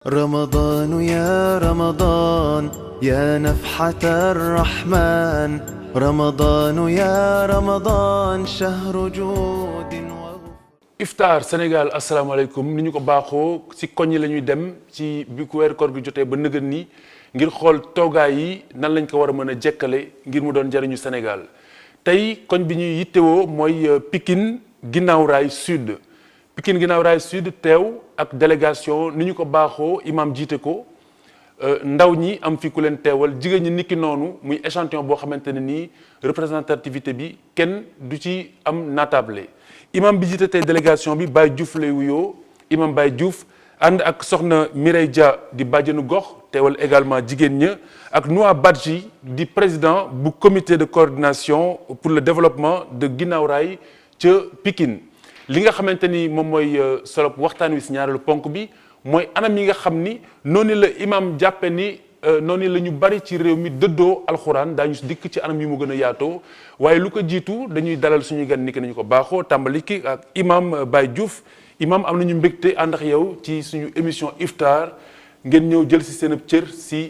رمضان يا رمضان يا نفحة الرحمن رمضان يا رمضان شهر جود Iftar Sénégal asalaamaaleykum ni ñu ko baaxoo ci koñ yi la ñuy dem ci bi ku weer koor gi jotee ba nëgën ni ngir xool toogaay yi nan lañ ko war a mën a jekkale ngir mu doon njariñu Sénégal tey koñ bi ñuy yittewoo mooy Pikine Guinaw Rail Sud Pikine Guinaw Rail Sud teew ak délégation ni ñu ko baaxoo imam jiite ko ndaw ñi am fi ku leen teewal jigéen ñi niki noonu muy échantillon boo xamante ne nii représentativité bi kenn du ci am naatable imam bi jiite tey délégation bi Baye Diouf lay wuyoo imam Baye Diouf ànd ak soxna Mireille Dia di bàjjenu gox teewal également jigéen ña ak Noa Badji di président bu comité de coordination pour le développement de Guinaw Rail ca Pikine li nga xamante ni moom mooy solo waxtaan wi si ñaareelu ponk bi mooy anam yi nga xam ni noonu la imam jàppe ni noonu la ñu bari ci réew mi dëddoo alxuraan daañu dikk ci anam yu mu gën a yaatoo waaye lu ko jiitu dañuy dalal suñuy gan ni ki nañu ko baaxoo tàmbali ki ak imam Baye Diouf imam am nañu mbégte ànd ak yow ci suñu émission Iftar ngeen ñëw jël si seen ab cër si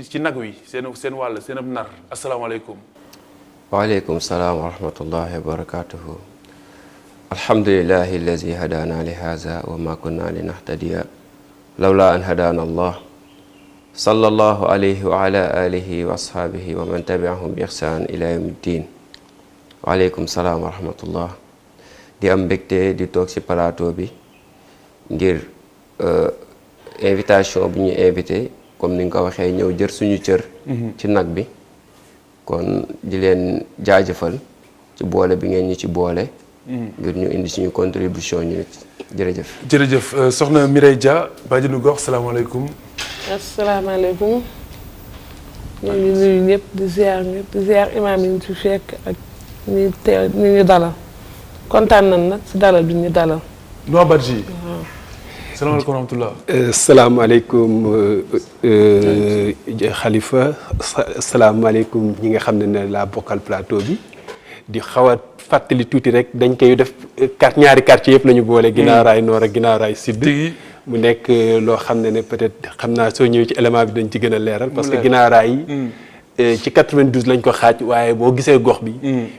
ci nag wi seen wàll seen ab nar asalaamaaleykum. waaleykum salaam wa rahmatullahi wa barakatuhu. alhamdulillahi allazi hadana li haza wa ma kunna linahtadiya lawla an hadana allah sallallahu alayhi wa ala alihi wa ashaabihi wa man tabi'ahum bi ihsan ila yawmi ddin waaleykum salaam wa rahmatullah di am mbégte di toog ci plateau bi ngir invitation bi ñu invité comme ni nga ko waxee ñëw jër suñu cër ci nag bi kon di leen jaajëfal ci boole bi ngeen ñu ci boole ngir ñu indi suñu contribution ñu nit jërëjëf soxna Mireille Dia bàjjenu gox salaamaaleykum. asalaamaaleykum ñu ngi nuyu ñëpp di ziar imaam yi ñu ci fekk ak ñi teew ñi ñu dalal kontaan nañ nag si dalal bi ñu dalal. Noa Badji. salaamaaleykum wa rahmatulah. salaamaaleykum Khalifa salaamaaleykum ñi nga xam ne laa bokkal plateau bi di xaw a fàttali tuuti rek dañ koy def ñaari quartier yëpp la ñu boole. Guinaw Rail Nord ak Guinaw Rail Sud. mu nekk loo xam ne peut-être xam naa soo ñëwee ci élément bi dañ ci gën a leeral. parce que Guinaw Rail ci 92 lañ ko xaaj waaye boo gisee gox bi.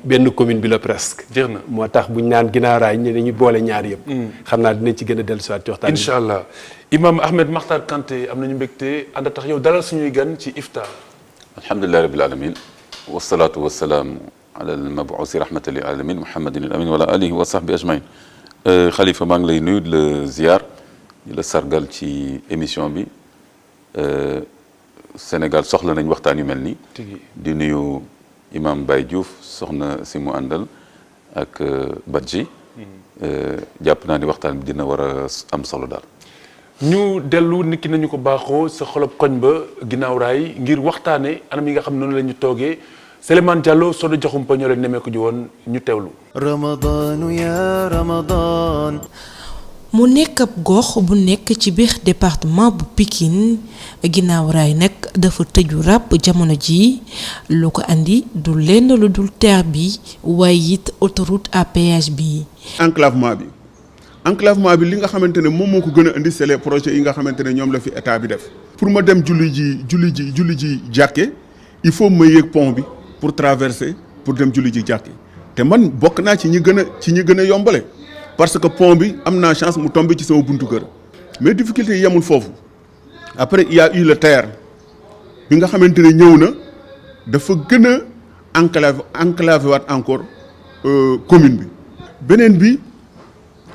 benn commune bi la presque. jeex na moo tax bu ñu naan Guinaw Rail ñu dañuy boole ñaar yëpp. xam naa dinañ ci gën a dellusiwaat ci waxtaan bi. incha allah imam Ahmed Makhtar Kanté am nañu mbégte ànd tax yow dalal suñuy gan ci Iftar. alhamdulilah rabbil alamin wasalaatu wasalaam ala al-mabuusi rahmatan lil alamin muhammadin al amin wa ala alihi wa sahbi ajmain. Khalifa maa ngi lay nuyu di la ziar di la sargal ci émission bi Sénégal soxla nañ waxtaan yu mel nii. di nuyu imam Baye Diouf soxna si mu àndal ak Badji. jàpp naa ni waxtaan bi dina war a am solo daal. ñu dellu niki nañu ko baaxoo sa xolob koñ ba Guinaw Rail ngir waxtaane anam yi nga xam noonu la ñu toogee Souleymane Diallo Sodo Diakhoumpa ñoo leen nemmeeku ji woon ñu teewlu. رمضان يا رمضان mu nekk ab gox bu nekk ci biir département bu Pikine Guinaw Rail nag dafa tëju ràpp jamono ji lu ko andi du lenn lu dul TER bi waaye it autoroute à péage bi. enclavement bi li nga xamante ne moom moo ko gën a indi c'est les projets yi nga xamante ne ñoom la fi état bi def. pour ma dem julli ji jàkke il faut ma yéeg pont bi pour traverser pour dem julli ji jàkke te man bokk naa ci ñi gën a yombale. parce que pont bi am naa chance mu tombé ci sama buntu kër mais difficulté yi yemul foofu après il y a eu le TER bi nga xamante ne ñëw na dafa gën a enclavé waat encore commune bi beneen bi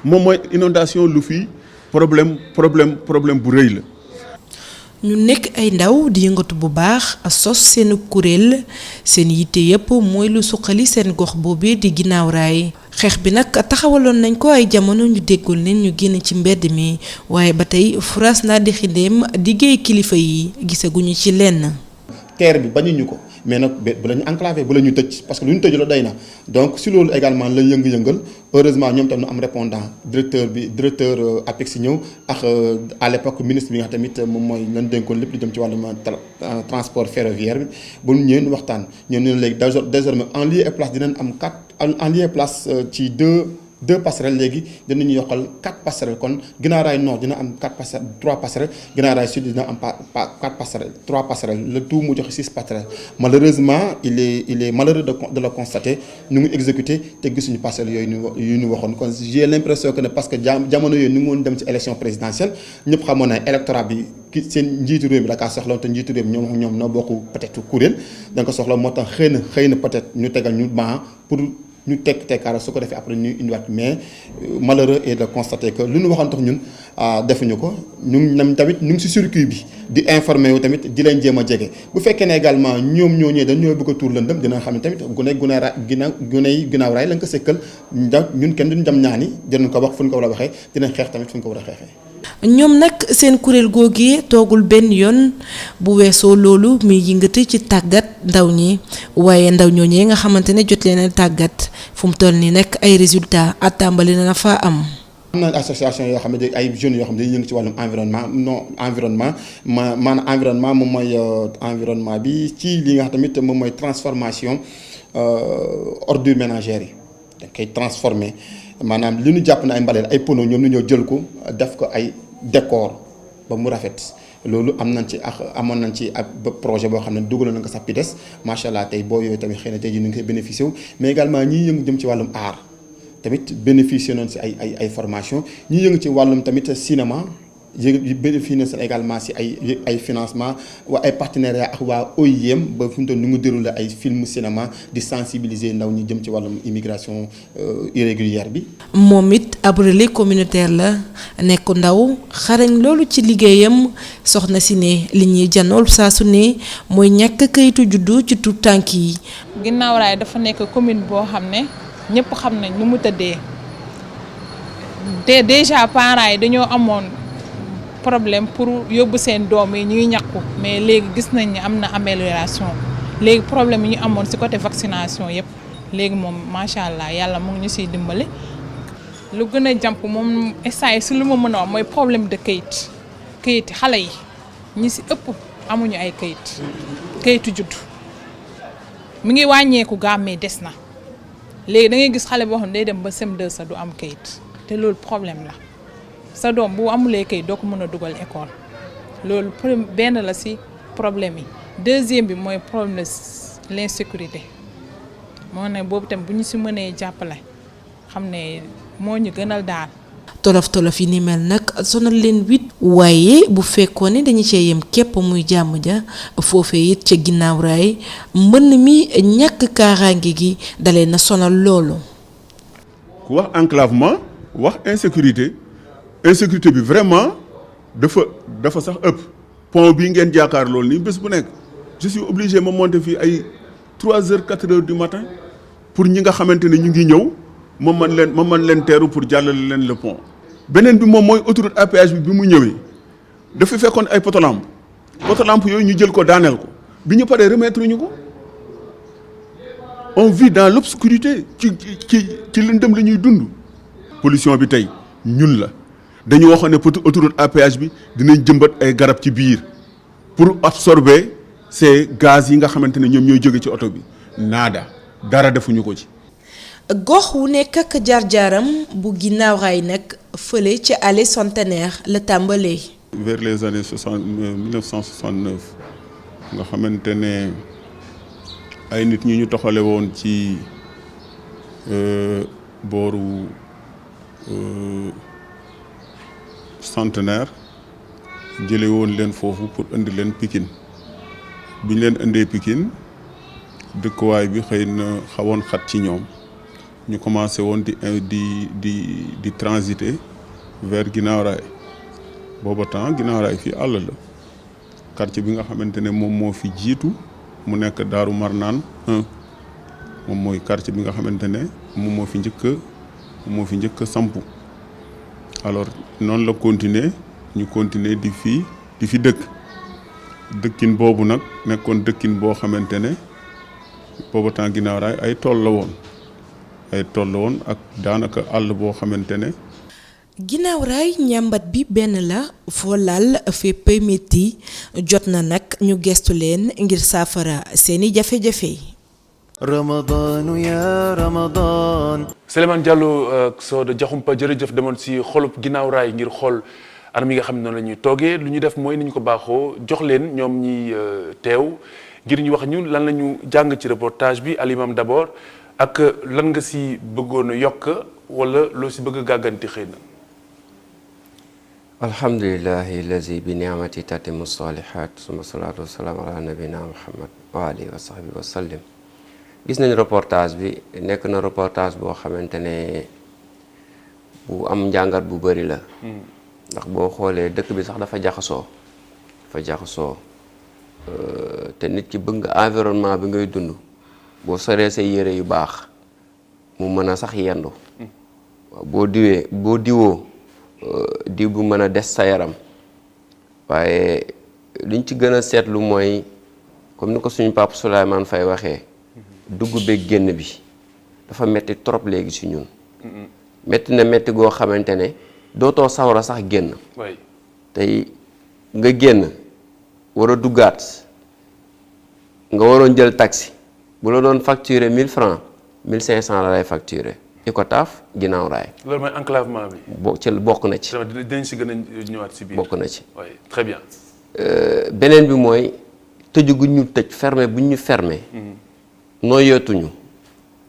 moom mooy inondation lu fii problème bu rëy la. ñu nekk ay ndaw di yëngatu bu baax sos seen kuréel seen yitte yépp mooy lu suqali seen gox boobee di Guinaw Rail xeex bi nag taxawaloon nañ ko ay jamono ñu déggul leen ñu génn ci mbedd mi waaye ba tey France naa di xindeem diggéey kilifa yi gisaguñu ci lenn. TER bi bañuñu ko mais nag bu la ñu enclavé bu la ñu tëj parce que lu ñu tëj la doy na donc si loolu également la yëngu-yëngal heureusement ñoom tam ñu am répondant directeur APEX ñëw ak à l'époque ministre bi nga xam tamit moom mooy lan dénkoon lépp lu jëm ci wàllum transport ferroviaire bi ba ñu ñëwee waxtaan ñoom ñu ne léegi désormais en lieu et place dinañ am 4 en lieu et place ci 2 2 passerelles léegi dinañu yokkal 4 passerelles kon Guinaw Rail Nord dina am 4 passerelles 3 passerelles Guinaw Rail Sud dina am 4 passerelles 3 passerelles le tout mu joxe 6 passerelles malheureusement il est malheureux de le constater ñu ngi exécuté te gisuñu passerelles yooyu ñu waxoon kon j'ai l'impression que ne parce que jamono yooyu ñu ngi woon dem ci élection présidentielle ñëpp xamoon na électorat bi ki seen njiitu réew mi da kaa soxla te njiitu réew mi ñoom noo bokk peut-être kuréel da nga ko soxla moo tax xëy na peut-être ñu tegal ñu ban pour ñu tekkaara su ko defee après ñu indiwaat mais malheureux est de constater que lu ñu waxoon tax ñun defuñu ko ñu tamit ñu ngi ci circuit bi di informer wu tamit di leen jéem a jege bu fekkee ne également ñoom ñoo ñëwee dañoo bëgg a tuur lëndëm dina xam ne tamit Guinaw Rail lañ ko sëkkal ñun kenn duñ jam ñaani dinañ ko wax fu ñu ko war a waxee dinañ xeex tamit fu ñu ko war a xeexee. ñoom nag seen kuréel googee toogul benn yoon bu weesoo loolu muy yëngati ci tàggat ndaw ñi waaye ndaw ñooñee nga xamante ne jot leen a tàggat fu mu toll nii nag ay résultats tàmbali na fa am. am na association yoo xam ne ay jeunes yoo xam ne dañuy yëngu ci wàllum maanaam environnement moom mooy environnement bi ci li nga xam tamit moom mooy transformation ordures ménagères yi dañ koy transformer maanaam li ñu jàpp na ay mbalit ay pono ñoom ñu ñëw jël ko def ko ay décor ba mu rafet loolu amoon nañ ci ab projet boo xam ne dugaloon na ko sax PIDES macha allah tey boo yooyu tamit xëy na tey jii ñu ngi koy bénéficié wu mais également ñi yëngu jëm ci wàllum art tamit bénéficié noonu si ay formation ñi yëngu ci wàllum tamit cinéma bénéficié na également si ay financement waa ay partenariat ak waa OIM ba fi mu toll ñu ngi déroulé ay film cinéma di sensibiliser ndaw ñi jëm ci wàllum immigration irrégulière bi. moom it ab relais communautaire la nekk ndaw xarañ loolu ci liggéeyam soxna si ne li ñuy janool saa su ne mooy ñàkk kayitu juddu ci tout tànk yi. Guinaw Rail dafa nekk commune boo xam ne ñëpp xam nañ nu mu tëddee te déjà parents yi dañoo amoon problème pour yóbbu seen doom yi ñuy ñàkku mais léegi gis nañ ni am na amélioration léegi problème yi ñu amoon ci côté vaccination yëpp léegi moom macha allah yàlla mu ngi ñu siy dimbali. lu gën a jàmp moom instant yi si lu ma mën a wax mooy problème de kayit xale yi ñi si ëpp amuñu ay kayitu judd mi ngi wàññeeku mais des na léegi da ngay gis xale boo xam ne day dem ba CM2 sa du am kayit te loolu problème la. sa doom bu amulee kayit doo ko mën a dugal école loolu benn la ci problème yi deuxième bi mooy problème l'insécurité moo ne boobu tam bu ñu ci mënee jàppale xam ne moo ñu gënal daal. tolof yi ni mel nag sonal leen waaye bu fekkoon ne dañu cee yem képp muy jàmm ja foofee it ca Guinaw Rail mbënn mi ñàkk kaaraange gi dalee na sonal loolu. ku wax enclavement wax insécurité bi vraiment dafa sax ëpp pont bii ngeen jaakaar loolu nii bés bu nekk je suis obligé ma monter fii ay 3h 4h du matin pour ñi nga xamante ne ñu ngi ñëw ma mën leen teeru pour jàllale leen le pont. beneen bi moom mooy autoroute à péage bi mu ñëwee dafa fekkoon ay potolampe yooyu ñu jël ko daaneel ko bi ñu paree remettre ñu ko on vit dans l'obscurité ci lëndëm la ñuy dund. pollution bi tey ñun la. dañu waxoon ne autoroute à péage bi dinañ jëmbat ay garab ci biir pour absorber ces gaz yi nga xamante ne ñoom ñooy jóge ci oto bi dara defuñu ko ci. gox wu nekk ak jaar-jaaram bu Guinaw Rail nag fële ci allée Centenaire la tàmbalee. vers les années 1969 nga xamante ne ay nit ñu toxale woon ci booru. Centenaire jële woon leen foofu pour indi leen Pikine bi ñu leen indee Pikine dëkkuwaay bi xëy na xawoon xat ci ñoom ñu commencé woon di transiter vers Guinaw Rail booba temps Guinaw Rail fii àll la quartier bi nga xamante ne moom moo fi jiitu mu nekk Daaru Marnaan 1 moom mooy quartier bi nga xamante ne moom moo fi njëkk sampu alors noonu la ñu continuer di fi dëkkin boobu nag nekkoon dëkkin boo xamante ne booba temps Guinaw Rail ay tool la woon ak daanaka àll boo xamante ne. Guinaw Rail ñàmbat bi benn la foo laal fépp metti jot na nag ñu gestu leen ngir saafara seeni jafe-jafe. رمضان يا رمضان. Souleymane Diallo Soda Diakhoumpa jërëjëf demoon si xolub ginnaaw raay ngir xool anam yi nga xam ne noonu la ñuy toogee lu ñu def mooy ni ñu ko baaxoo jox leen ñoom ñi teew ngir ñu wax ñu lan la ñu jàng ci reportage bi alimam d'abord ak lan nga si bëggoon a yokk wala loo si bëgg a gàgganti xëy na. alhamdulillahi allazi bi ni'mati tatimu salihat suma salatu wasalaam ala nabina muhammad wa alihi wa sahbihi wa sallim. gis nañ reportage bi nekk na reportage boo xamante ne bu am njàngat bu bari la ndax boo xoolee dëkk bi sax dafa jaxasoo te nit ki bëgg nga environnement bi ngay dund boo soree say yére yu baax mu mën a sax yendu boo diwoo diw bu mën a des sa yaram waaye liñ ci gën a seetlu mooy comme ni ko suñu papa Souleymane Faye waxee dugg beeg génn bi dafa metti trop léegi ci ñun metti goo xamante ne dootoo sawra sax génn tey nga génn war a duggaat nga waroon jël taxi bu la doon facturer 1000 francs 1500 la lay facturer Icotaf ginnaaw raay. loolu mooy enclavement bi. bokk na ci. dinañ si gën a ñëwaat si biir. bokk na ci. oui très bien. beneen bi mooy tëju gu ñu tëj fermé bu ñu fermé. noo yootuñu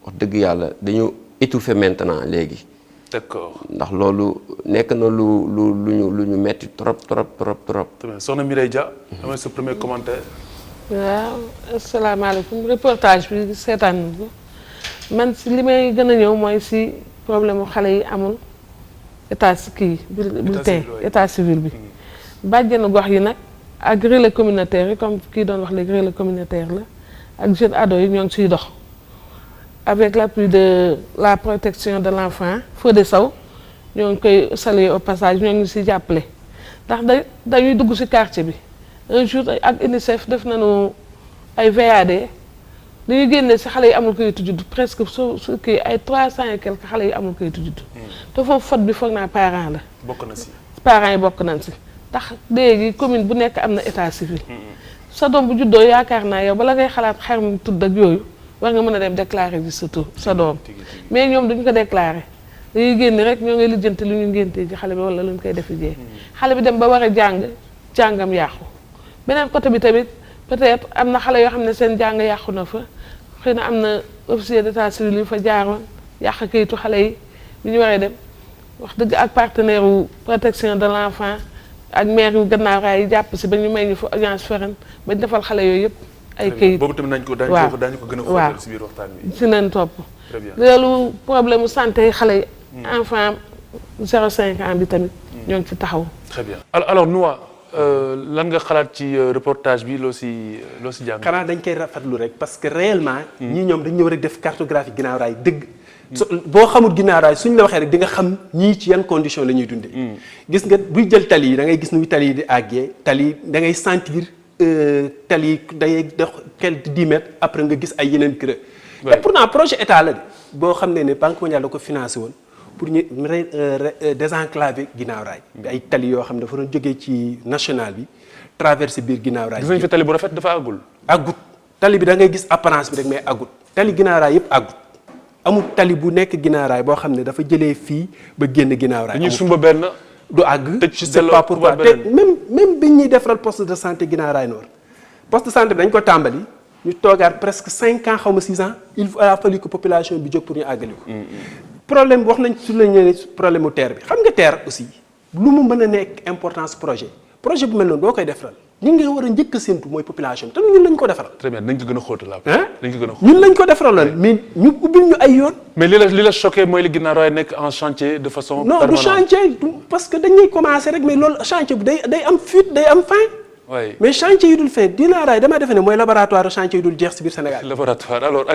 wax dëgg yàlla dañu étouffé maintenant léegi. d'accord ndax loolu nekk na lu ñu metti trop. soxna Mireille Dia. damay sa premier commentaire. waaw asalaamaaleykum reportage bi seetaan ko man si li may gën a ñëw mooy si problème mu xale yi amul état civil bi. bàjjenu gox yi nag ak relais communautaire yi comme kii doon wax léegi relais communautaire la ak jeunes ados yi ñoo ngi siy dox. avec l'appui de la protection de l'enfant Fodé Sow ñoo ngi koy saluer au passage ñoo ngi si jàppale ndax dañuy dugg si quartier bi un jour ak UNICEF def nañu ay VAD li ñu génne si xale yi amul kayitu juddu presque su kii ay 300 et quelques xale yi amul kayitu juddu te foofu faute bi foog naa parent la. bokk na si. parents yi bokk nañ si ndax léegi commune bu nekk am na état civil. sa doom bu juddoo yaakaar naa yow bala ngay xalaat xar mu tudd ak yooyu. war nga mën a dem déclarer ji sa tur sa doom mais ñoom duñ ko déclarer dañuy génn rek ñoo ngi lijjanti lu ñu ngéntee ji xale bi wala lu ñu koy defi jee xale bi dem ba war a jàngam yàqu beneen côté bi tamit peut-être am na xale yoo xam ne seen jàng yàqu na fa xëy na am na officier d'état civil yu fa jaaroon yàq kayitu xale yi bi ñu waree dem wax dëgg ak partenaire wu protection de l'enfant ak maire yu Gannaaw Raay yi jàpp si ba ñu may ñu fa audience foraine ba ñu defal xale yooyu yëpp ay kayit boobu tamit daañu ko gën a xóotal si biir waxtaan bi. si nañ topp. loolu problème mu santé xale yi. enfant 0,5 ans bi tamit. ñoo ngi ci taxaw. très bien alors Noa lan nga xalaat ci reportage bi loo si jàng. xanaa dañ koy rafetlu rek parce que réellement. ñii ñoom dañ ñëw rek def cartographie Guinaw Rail dëgg. boo xamul Guinaw Rail suñ la waxee rek di nga xam ñii ci yan condition la ñuy dundee. gis nga buy jël tali yi da ngay gis nu tali yi di àggee tali da ngay sentir. tali day dox quelques 10 mètres après nga gis ay yeneen creux. te pourtant projet état la de boo xam ne banque mondiale da ko financé woon pour ñu désenclaver Guinaw Rail bi ay tali yoo xam ne dafa doon jógee ci national bi traversé biir Guinaw Rail. gis nañ fi tali bu rafet dafa àggul. àggut tali bi da ngay gis apparence bi rek mais àggut tali Guinaw Rail yëpp àggut amul tali bu nekk Guinaw Rail boo xam ne dafa jëlee fii ba génn Guinaw Rail. dañuy sumba benn. du àgg c'est pas pourquoi te même bi ñuy defaral poste de santé Guinaw Rail Nord poste de santé bi dañ ko tàmbali ñu toogaat presque 5 ans xaw ma 6 ans il a fallu que population bi jóg pour ñu àggali ko. problème wax nañ su la ñëwee problème mu terre bi xam nga terre aussi lu mu mën a nekk importance projet bu mel noonu boo koy defaral ñi nga war a njëkk a séntu mooy population bi te ñun lañ ko defaral. très bien dañ ko gën a xóotal la. dañ ko gën a xóotal ñun lañ ko defaraloon mais ñu ubbil ñu ay yoon. mais li la choqué mooy li Guinaw Rail nekk en chantier de façon permanente. non du chantier parce que dañuy commencer rek mais loolu chantier bi day am fuite day am fin. oui mais chantier yi dul fin Guinaw Rail dama defe ne mooy laboratoire chantier yi dul jeex si biir Sénégal. laboratoire alors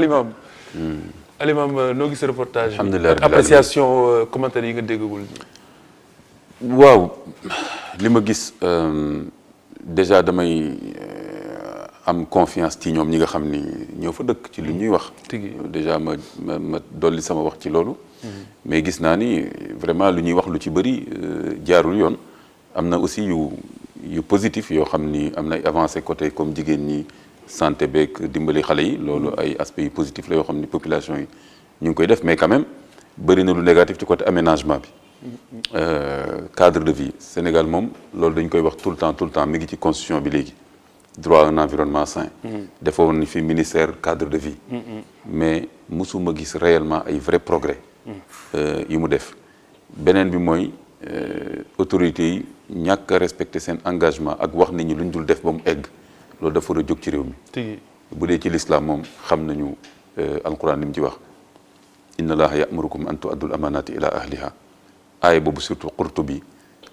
Alimam noo gis reportage. alhamdulilah appréciation commentaire yi nga déggagul. waaw li ma gis déjà damay am confiance ci ñoom ñi nga xam ni ñoo fa dëkk ci li ñuy wax. déjà ma dolli sama wax ci loolu. mais gis naa ni vraiment lu ñuy wax lu ci bëri jaarul yoon am na aussi yu positif yoo xam ni am na avancé côté comme jigéen ñi santé beeg dimbali xale yi loolu ay aspects yu positifs la yoo xam ni population yi ñu ngi koy def mais quand même bëri na lu négatif ci côté aménagement bi cadre de vie Sénégal moom loolu dañ koy wax tout le temps mi ngi ci constitution bi léegi droit à un environnement sain defoon ni fi ministère cadre de vie mais musuma gis réellement ay vrai progrès yu mu def beneen bi mooy autorités yi ñàkk a respecter seen engagement ak wax nit ñi lu ñu dul def ba mu egg loolu dafa war a jóg ci réew mi bu dee ci l'islam moom xam nañu alquran li mu ci wax inna allaha ya'murukum an tu'addul amanati ila ahliha aaya boobu surtout Qurtubi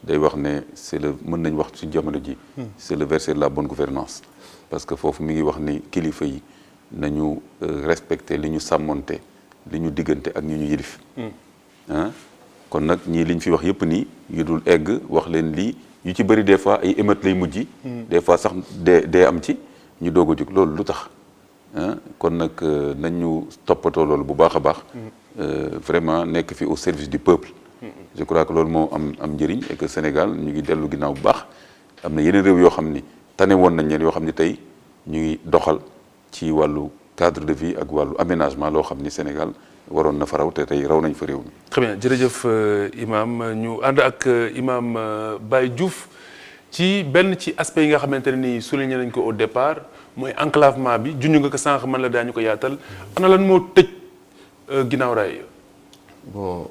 day wax ne c'est le mën nañ wax ci jamono ji c'est le verset de la bonne gouvernance parce que foofu mi ngi wax ni kilifa yi nañu respecter li ñu sàmmonte li ñu diggante ak ñu yilif kon nag ñii liñ fi wax yëpp nii yu dul egg wax leen lii yu ci bëri des fois ay émeutes lay mujj des fois sax dee am ci ñu doog a jóg loolu lu tax kon nag nañu toppatoo loolu bu baax a baax vraiment nekk fi au service du peuple je crois que loolu moo am njëriñ et que Sénégal ñu ngi dellu ginnaaw bu baax am na yeneen réew yoo xam ni tane woon nañ leen yoo xam ni tey ñu ngi doxal ci wàllu cadre de vie ak wàllu aménagement loo xam ni Sénégal waroon na fa raw te tey raw nañ fa réew mi. très bien jërëjëf imam ñu ànd ak imam Baye Diouf ci benn ci aspect yi nga xamante ne nii souligné nañ ko au départ mooy enclavement bi junj nga ko sànq man la daañu ko yaatal ana lan moo tëj ginnaaw raay. bon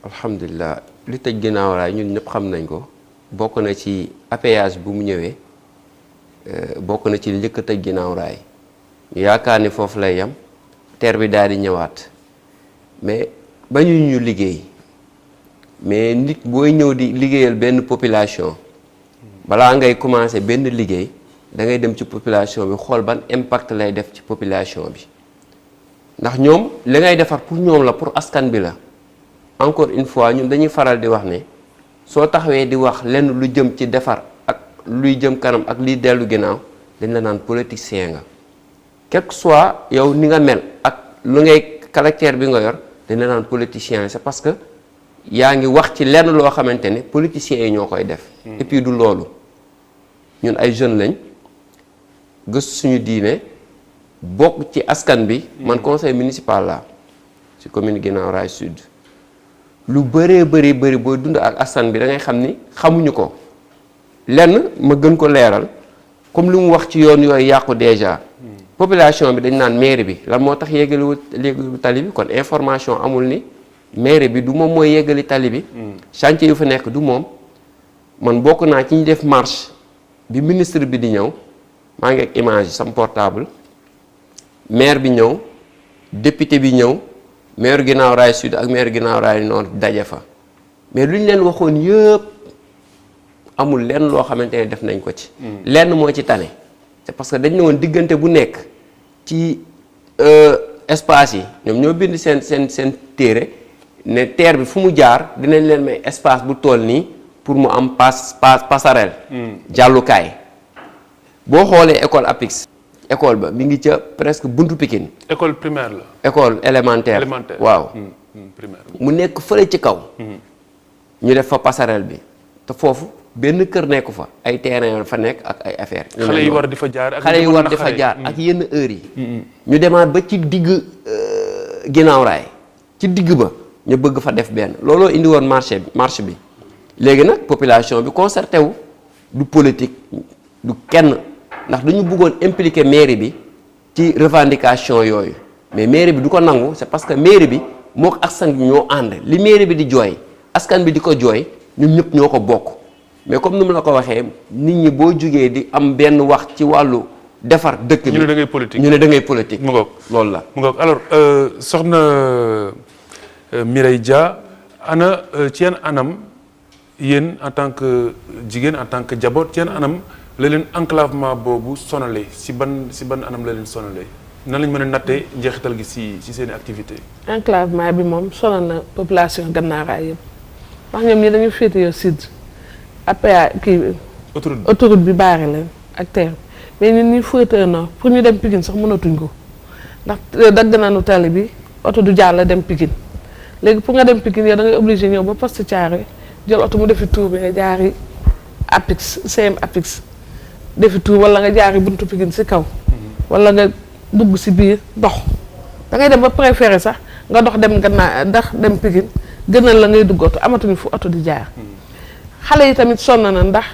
alhamdulilah li tëj ginnaaw raay ñun ñëpp xam nañ ko bokk na ci appayage bu mu ñëwee bokk na ci njëkk a tëj ginnaaw raay ñu yaakaar ni foofu lay yem terre bi daal di ñëwaat. mais bañu ñu liggéey mais nit booy ñëw di liggéeyal benn population balaa ngay commencer benn liggéey da ngay dem ci population bi xool ban impact lay def ci population bi ndax ñoom li ngay defar pour ñoom la pour askan bi la encore une fois ñun dañuy faral di wax ne soo taxawee di wax lenn lu jëm ci defar ak luy jëm kanam ak liy dellu ginnaaw dañ la naan politicien nga quel que soit yow ni nga mel ak lu ngay caractère bi nga yor dañ la naan politicien c'est parce que yaa ngi wax ci lenn loo xamante ne politiciens yi ñoo koy def. et puis du loolu ñun ay jeunes lañ gëstu suñu diine bokk ci askan bi. man conseil municipal la ci commune Guinaw Rail Sud. lu bëree bëri booy dund ak askan bi da ngay xam ni xamuñu ko lenn ma gën ko leeral comme lu mu wax ci yoon yooyu yàqu déjà. population bi dañ naan mairie bi lan moo tax yeggali tali bi kon information amul ni mairie bi du moom mooy yeggali tali bi. chantier yu fa nekk du moom man bokk naa ci ñu def marche bi ministre bi di ñëw maa ngi ak image sam portable maire bi ñëw député bi ñëw maire Guinaw Rail Sud ak maire Guinaw Rail Nord daje fa mais lu ñu leen waxoon yëpp amul lenn loo xamante ne def nañ ko ci. lenn moo ci tane. c'est parce que dañ ne woon diggante bu nekk ci espace yi ñoom ñoo bind seen téere ne terre bi fu mu jaar dinañ leen may espace bu toll nii pour mu am passerelle. jàllukaay boo xoolee école APIX. école ba mi ngi ca presque buntu Pikine. école primaire la. école élémentaire waaw. primaire mu nekk fële ci kaw. ñu def fa passerelle bi te foofu. benn kër nekku fa ay terrain fa nekk ak ay affaire xale yi war di fa jaar xale yi war di fa jaar ak yenn heures yi. ñu demaat ba ci digg Guinaw Rail ci digg ba ñu bëgg fa def benn looloo indi woon marché bi léegi nag population bi concerté wu du politique du kenn ndax dañu bëggoon impliquer mairie bi ci revendication yooyu mais mairie bi du ko nangu c'est parce que mairie bi moo ko askan bi ñoo ànd li mairie bi di jooy askan bi di ko jooy ñun ñëpp ñoo ko bokk. mais comme ni mu la ko waxee nit ñi boo jugee di am benn wax ci wàllu defar dëkk bi ñu ne da ngay politique ñu ne da ngay politique. mu ngoog loolu la mu ngoog alors soxna Mireille Dia ana ci yan anam yéen en tant que jigéen en tant que jaboot ci yan anam la leen enclavement boobu sonalee si ban anam la leen sonalee nan lañ mën a nattee njeexital gi si seen i activité enclavement bi moom sonal na population Guinaw Rail yëpp ndax ñoom ñi dañu féete yow sud. APA kii autoroute bi baare leen ak terre mais ñun ñuy féetee nord pour ñu dem Pikine sax mënatuñ ko ndax dagg nañu tali bi oto du jàll dem Pikine léegi pour nga dem Pikine yow da ngay obligé ñëw ba poste Thiaroye jël oto mu defi tour bi nga jaari APIX CM APIX defi tour wala nga jaari buntu Pikine si kaw wala nga dugg si biir dox da ngay dem ba préféré sax nga dox dem gannaaw ndax dem Pikine gënal la ngay dugg oto amatuñu fu oto di jaar. xale yi tamit sonn na ndax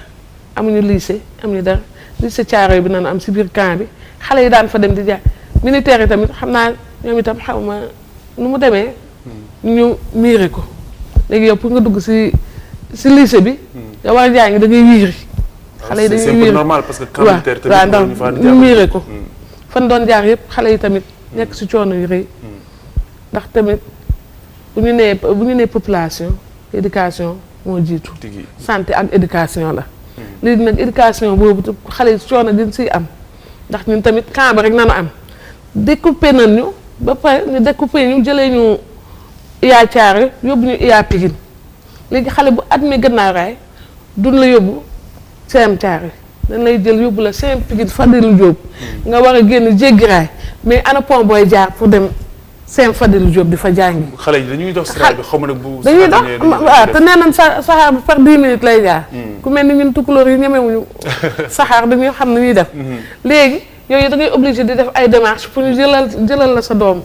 amuñu lycée amuñu dara lycée Thiaroye bi nañu am si biir camp bi xale yi daan fa dem di jaar militaire yi tamit xam naa ñoom itam xaw ma nu mu demee. ñu miire ko léegi yow pour nga dugg si lycée bi. nga war a jàng da ngay wiiri. xale yi dañuy wiiri c'est normal parce que camp militaire tamit ñu miire ko. fan doon jaar yëpp xale yi tamit nekk si coono yu rëy. ndax tamit bu ñu nee population éducation moo jiitu. santé ak éducation la. léegi nag éducation boobu xale yi coono din siy am ndax ñun tamit camp ba rek nanu am découpé nañ ñu ba pare ñu découpé ñu jëlee ñu Iya Thiaroye yóbbu ñu Iya Pikine léegi xale bu admis Guinaw Rail duñ la yóbbu CM Thiaroye dañ lay jël yóbbu la CM Pikine Fadilou Diop nga war a génn jéggi raay mais ana pont booy jaar pour dem CM Fadilou Diop di fa jàngi. xale yi dañuy dox si raay bi xaw ma nag bu. dañuy dox waaw te nee nañ saxaar bi par 10 minutes lay jaar. ku mel ni ñun tukulóor yi ñemewuñu saxaar dañuy xam ni ñuy def. léegi yooyu da ngay obligé di def ay démarches pour ñu jëlal la sa doom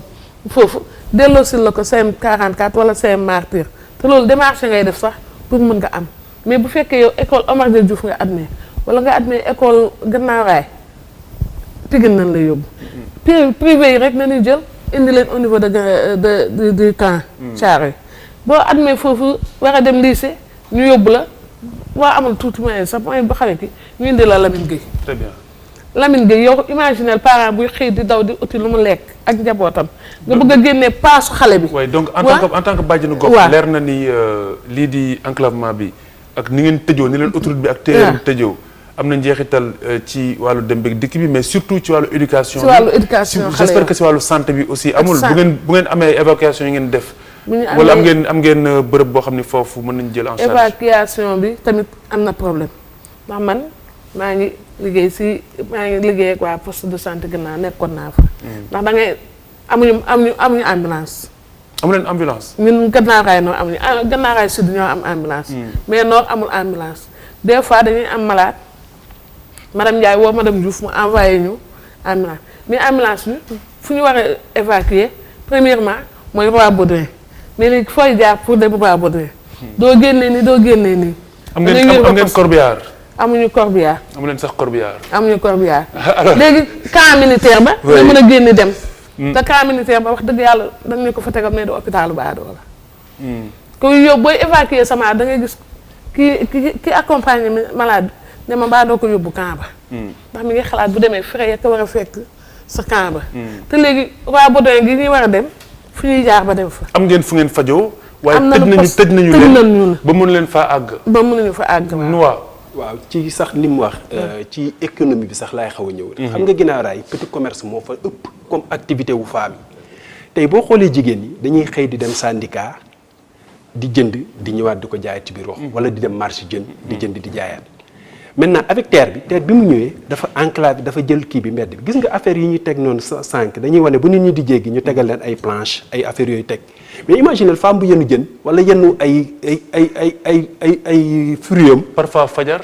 foofu delloosil la ko CM 44 wala CM Martyr te loolu démarche ngay def sax pour mën nga am mais bu fekkee yow école Omar Dia Diouf nga admis wala nga admis école Guinaw Rail Pikine nañ la yóbbu. privé yi rek nañuy jël indi leen au niveau de camp Thiaroye boo admis foofu war a dem lycée ñu yóbbu la boo amul tuuti moyen sax moyen bu xawee ki ñu indi la Lamine Gueye. très bien. Lamine Gueye yow imaginel parent buy xëy di daw di uti lu mu lekk ak njabootam nga bëgg a génnee paasu xale bi. waaye donc en tant que bàjjenu gox. leer na ni lii di enclavement bi ak ni ngeen tëjoo ni leen autoroute bi ak téeram tëjoo am na njeexital ci wàllu dem beeg dikk bi mais surtout ci wàllu éducation. ci wàllu éducation xale j'espère que si wàllu santé bi aussi amul bu ngeen amee évacuation yi ngeen def. wala am ngeen bërëb boo xam ne foofu mën nañu jël en charge. évacuation bi tamit am na problème ndax man maa ngi liggéey ak waa poste de santé Guinaw nekkoon naa fa. ndax da ngay amuñu ambulance. amu leen ambulance. ñun Guinaw Rail Nord amuñu Guinaw Rail Sud ñoo am ambulance. mais Nord amul ambulance. des fois dañuy am malade madame Ndiaye woo madame Diouf mu envoyé ñu ambulance mais ambulance bi fu ñu war a évacuer premièrement mooy Roi Baudouin mais léegi fooy jaar pour dem Roi Baudouin. doo génnee nii. am ngeen corbillard. amuñu corbillard. amu leen sax corbillard. amuñu corbillard. léegi camp militaire ba. nga mën a génn dem. te camp militaire ba wax dëgg yàlla dañ ne ko fa tegal mais du hôpitalu Baadoo la. ku yóbbu booy évacuer sama da ngay gis ki accompagner malade bi ne ma Baadoo ko yóbbu camp ba. ndax mi ngi xalaat bu demee frais ya ko war a fekk sa camp ba. te léegi Roi Baudouin gi ñuy war a dem fu ñuy jaar ba dem fa. am ngeen fu ngeen fajoo. am na lu tëj nañu leen ba mën leen faa àgg. ba mënuñu fa àgg waaw ci sax li mu wax ci économie bi sax laay xaw a ñëw. xam nga Guinaw Rail petit commerce moo fa ëpp comme activité wu femme yi tey boo xoolee jigéen ñi dañuy xëy di dem syndicat di jënd di ñëwaat di ko jaayaat ci biir wax wala di dem marché jënd di jënd di jaayaat. maintenant avec terre bi mu ñëwee dafa enclave dafa jël kii bi mbedd bi gis nga affaire yi ñuy teg noonu sànq dañuy wane bu nit ñi di jéggi ñu tegal leen ay planche ay affaires yooyu teg mais imaginez femme bu yenu jën wala yenu ay fruits parfois fajar.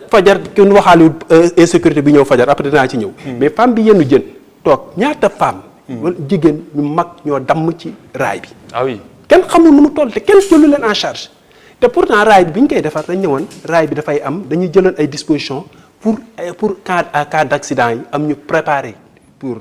fajar kenn waxaalu insécurité bi ñëw fajar après dinaa ci ñëw. mais femme bi yenu jën toog ñaata femme. wala jigéen ñu mag ñoo damm ci raay bi. ah oui kenn xamul nu mu toll te kenn jëlu leen en charge. te pourtant raay bi ñu koy defar dañ ñëwoon raay bi dafay am dañuy jëloon ay dispositions pour cas d'accident yi am ñu préparer pour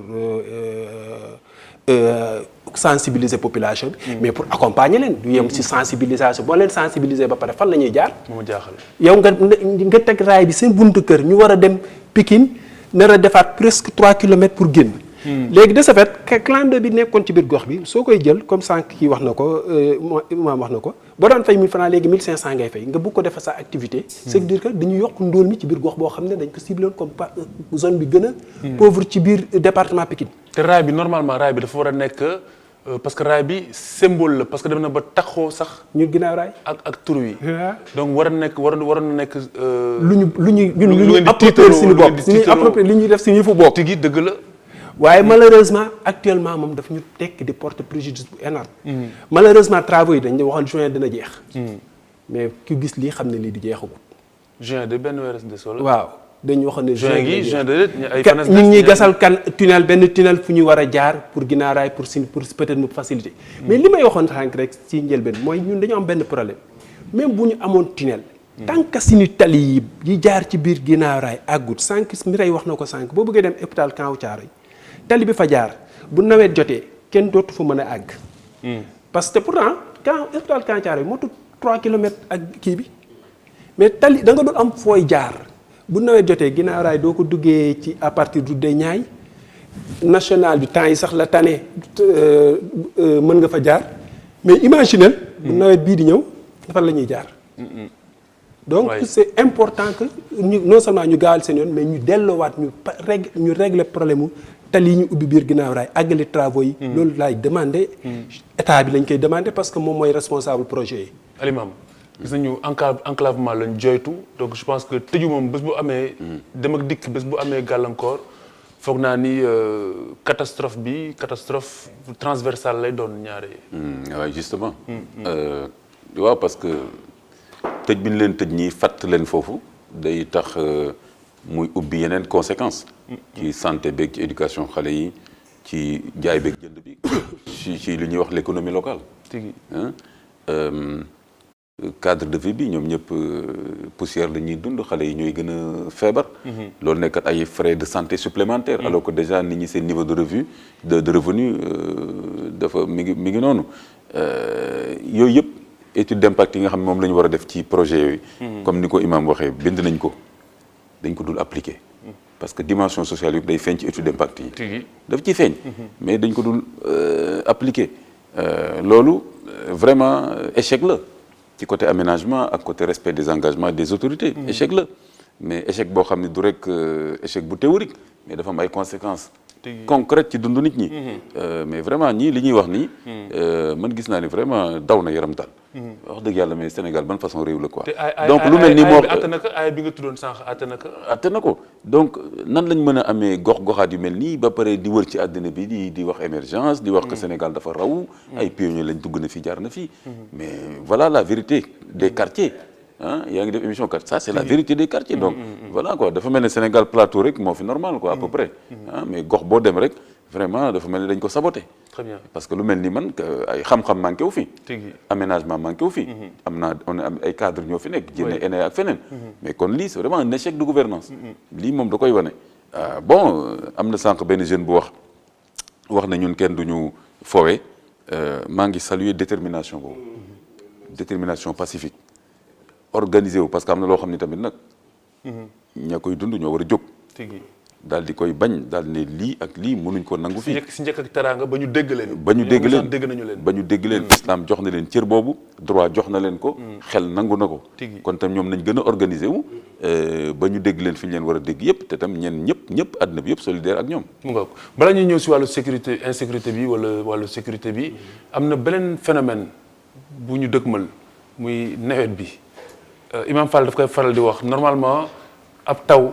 sensibiliser population bi. mais pour accompagner leen du yem ci sensibilisation boo leen sensibiliser ba pare fan la ñuy jaar. moo jaaxal yow nga teg raay bi seen buntu kër ñu war a dem Pikine nar a defaat presque 3 kilomètres pour génn. léegi de ce fait clando bi nekkoon ci biir gox bi soo koy jël comme sànq kii wax na ko imaam wax na ko boo daan fay 1000 francs léegi 1500 ngay fay nga bëgg ko defar sa activité. c'est-à-dire que dañu yokk ndóol mi ci biir gox boo xam ne dañ ko ciblé comme zone bi gën a. pauvre ci biir département Pikine. te raay bi normalement raay bi dafa war a nekk parce que raay bi symbole la parce que dem na ba taxoo sax. ñu Guinaw Rail ak tur wi. donc waroon na nekk. lu ñu approprié suñu bopp suñu approprié li ñuy def suñu fu bopp. tigi dëgg la. waaye malheureusement actuellement moom daf ñu tekk di porte préjudice bu énorme malheureusement travaux yi dañ ne waxoon juin dina jeex mais ku gis lii xam ne lii di jeexagut juin de benn weer de sol waaw dañu wax ne juin gi juin de ay ñu ngi ñuy gasal tunnel benn tunnel fu ñu war a jaar pour Guinaw Rail pour peut-être mu faciliter. mais li may waxoon sànq rek ci njëlbeen mooy ñun dañoo am benn problème même bu ñu amoon tunnel. tant que suñu tali yi jaar ci biir Guinaw Rail àggut sànq mi rey wax na ko sànq boo bëggee dem hôpital Kaaw Thiaroye tali bi fa jaar bu nawet jotee kenn dootu fa mën a àgg. parce que pourtant hôpital Kaaw Thiaroye moo tudd 3 kilomètres ak kii bi mais tali da nga doon am fooy jaar. bu nawet jotee Guinaw Rail doo ko duggee ci à partir du Niayes national bi temps yi sax la tane mën nga fa jaar mais imaginez bu nawet bii di ñëw dafa la ñuy jaar. donc c'est important que ñu non seulement ñu gaawal seen yoon mais ñu delloowaat ñu régler problème mu tali yi ñu ubbi biir Guinaw Rail àggali travaux yi. loolu laay demander. état bi lañ koy demander parce que moom mooy responsable projet yi. Alimam gis nañu enclavement lañ joytu donc je pense que tëju moom bés bu amee. dem ak dikk bés bu amee gàllankoor foog naa ni catastrophe transversale lay doon ñaare. waaw justement. waaw parce que tëj bi ñu leen tëj ñii fàtt leen foofu day tax muy ubbi yeneen conséquences. ci santé beeg ci éducation xale yi ci jaay beeg jënd bi ci li ñuy wax l'économie locale. cadre de vie bi ñoom ñëpp poussière la ñuy dund xale yi ñooy gën a feebar. loolu nekkat ay frais de santé supplémentaires. alors que déjà nit ñi seen niveau de revenu dafa mi ngi noonu yooyu yëpp étude d'impact yi nga xam ne moom la ñu war a def ci projet yooyu. comme ni ko imam waxee bind nañ ko dañ ko dul appliquer. parce que dimension sociale yëpp day feeñ ci étude d'impact yi. daf ciy feeñ. mais dañ ko dul appliquer loolu vraiment échec la. ci côté aménagement ak côté respect des engagements des autorités. échec la mais échec boo xam ne du rek échec bu théorique mais dafa am ay conséquences concrètes ci dundu nit ñi. mais vraiment ñii li ñuy wax nii. man gis naa ni vraiment daw na yaram daal. wax dëgg yàlla mais Sénégal ban façon réew la quoi. donc lu mel ni moo ay bi nga tuddoon sànq atte na ko donc nan lañ mën a amee gox-goxaat yu mel nii ba pare di wër ci àddina bi di wax émergence di wax que Sénégal dafa raw. ay pionniers lañ dugg na fi jaar na fi. mais voilà la vérité des quartiers. yaa ngi def émission kat ça c'est la vérité des quartiers donc voilà quoi dafa mel ne Sénégal plateau rek moo fi normal quoi à peu près mais gox boo dem rek vraiment dafa mel ni dañ ko saboté. très bien parce que lu mel ni man ay xam-xam manqué wu fi. aménagement manqué wu fi. on a ay cadres ñoo fi nekk. jënd ENA ak feneen. mais kon lii c'est vraiment un échec de gouvernance lii moom da koy wane. bon am na sànq benn jeune bu wax na ñun kenn du ñu foowee maa ngi saluer détermination boobu détermination pacifique. organisé wu parce que am na loo xam ne tamit nag ña koy dund ñoo war a jóg daal di koy bañ daal ne lii ak lii mënuñ ko nangu fii si njëkk ak teraanga ba ñu dégg leen ba ñu dégg leen islam jox na leen cër boobu droit jox na leen ko xel nangu na ko kon tam ñoom nañ gën a organisé wu ba ñu dégg leen fi ñu leen war a dégg yëpp te tam ñëpp àdduna bi yëpp solidaire ak ñoom mu nga balaa ñuy ñëw si wàllu insécurité bi wala wàllu sécurité bi am na beneen phénomène bu ñu dëgmal muy nawet bi Imam Fall daf koy faral di wax normalement ab taw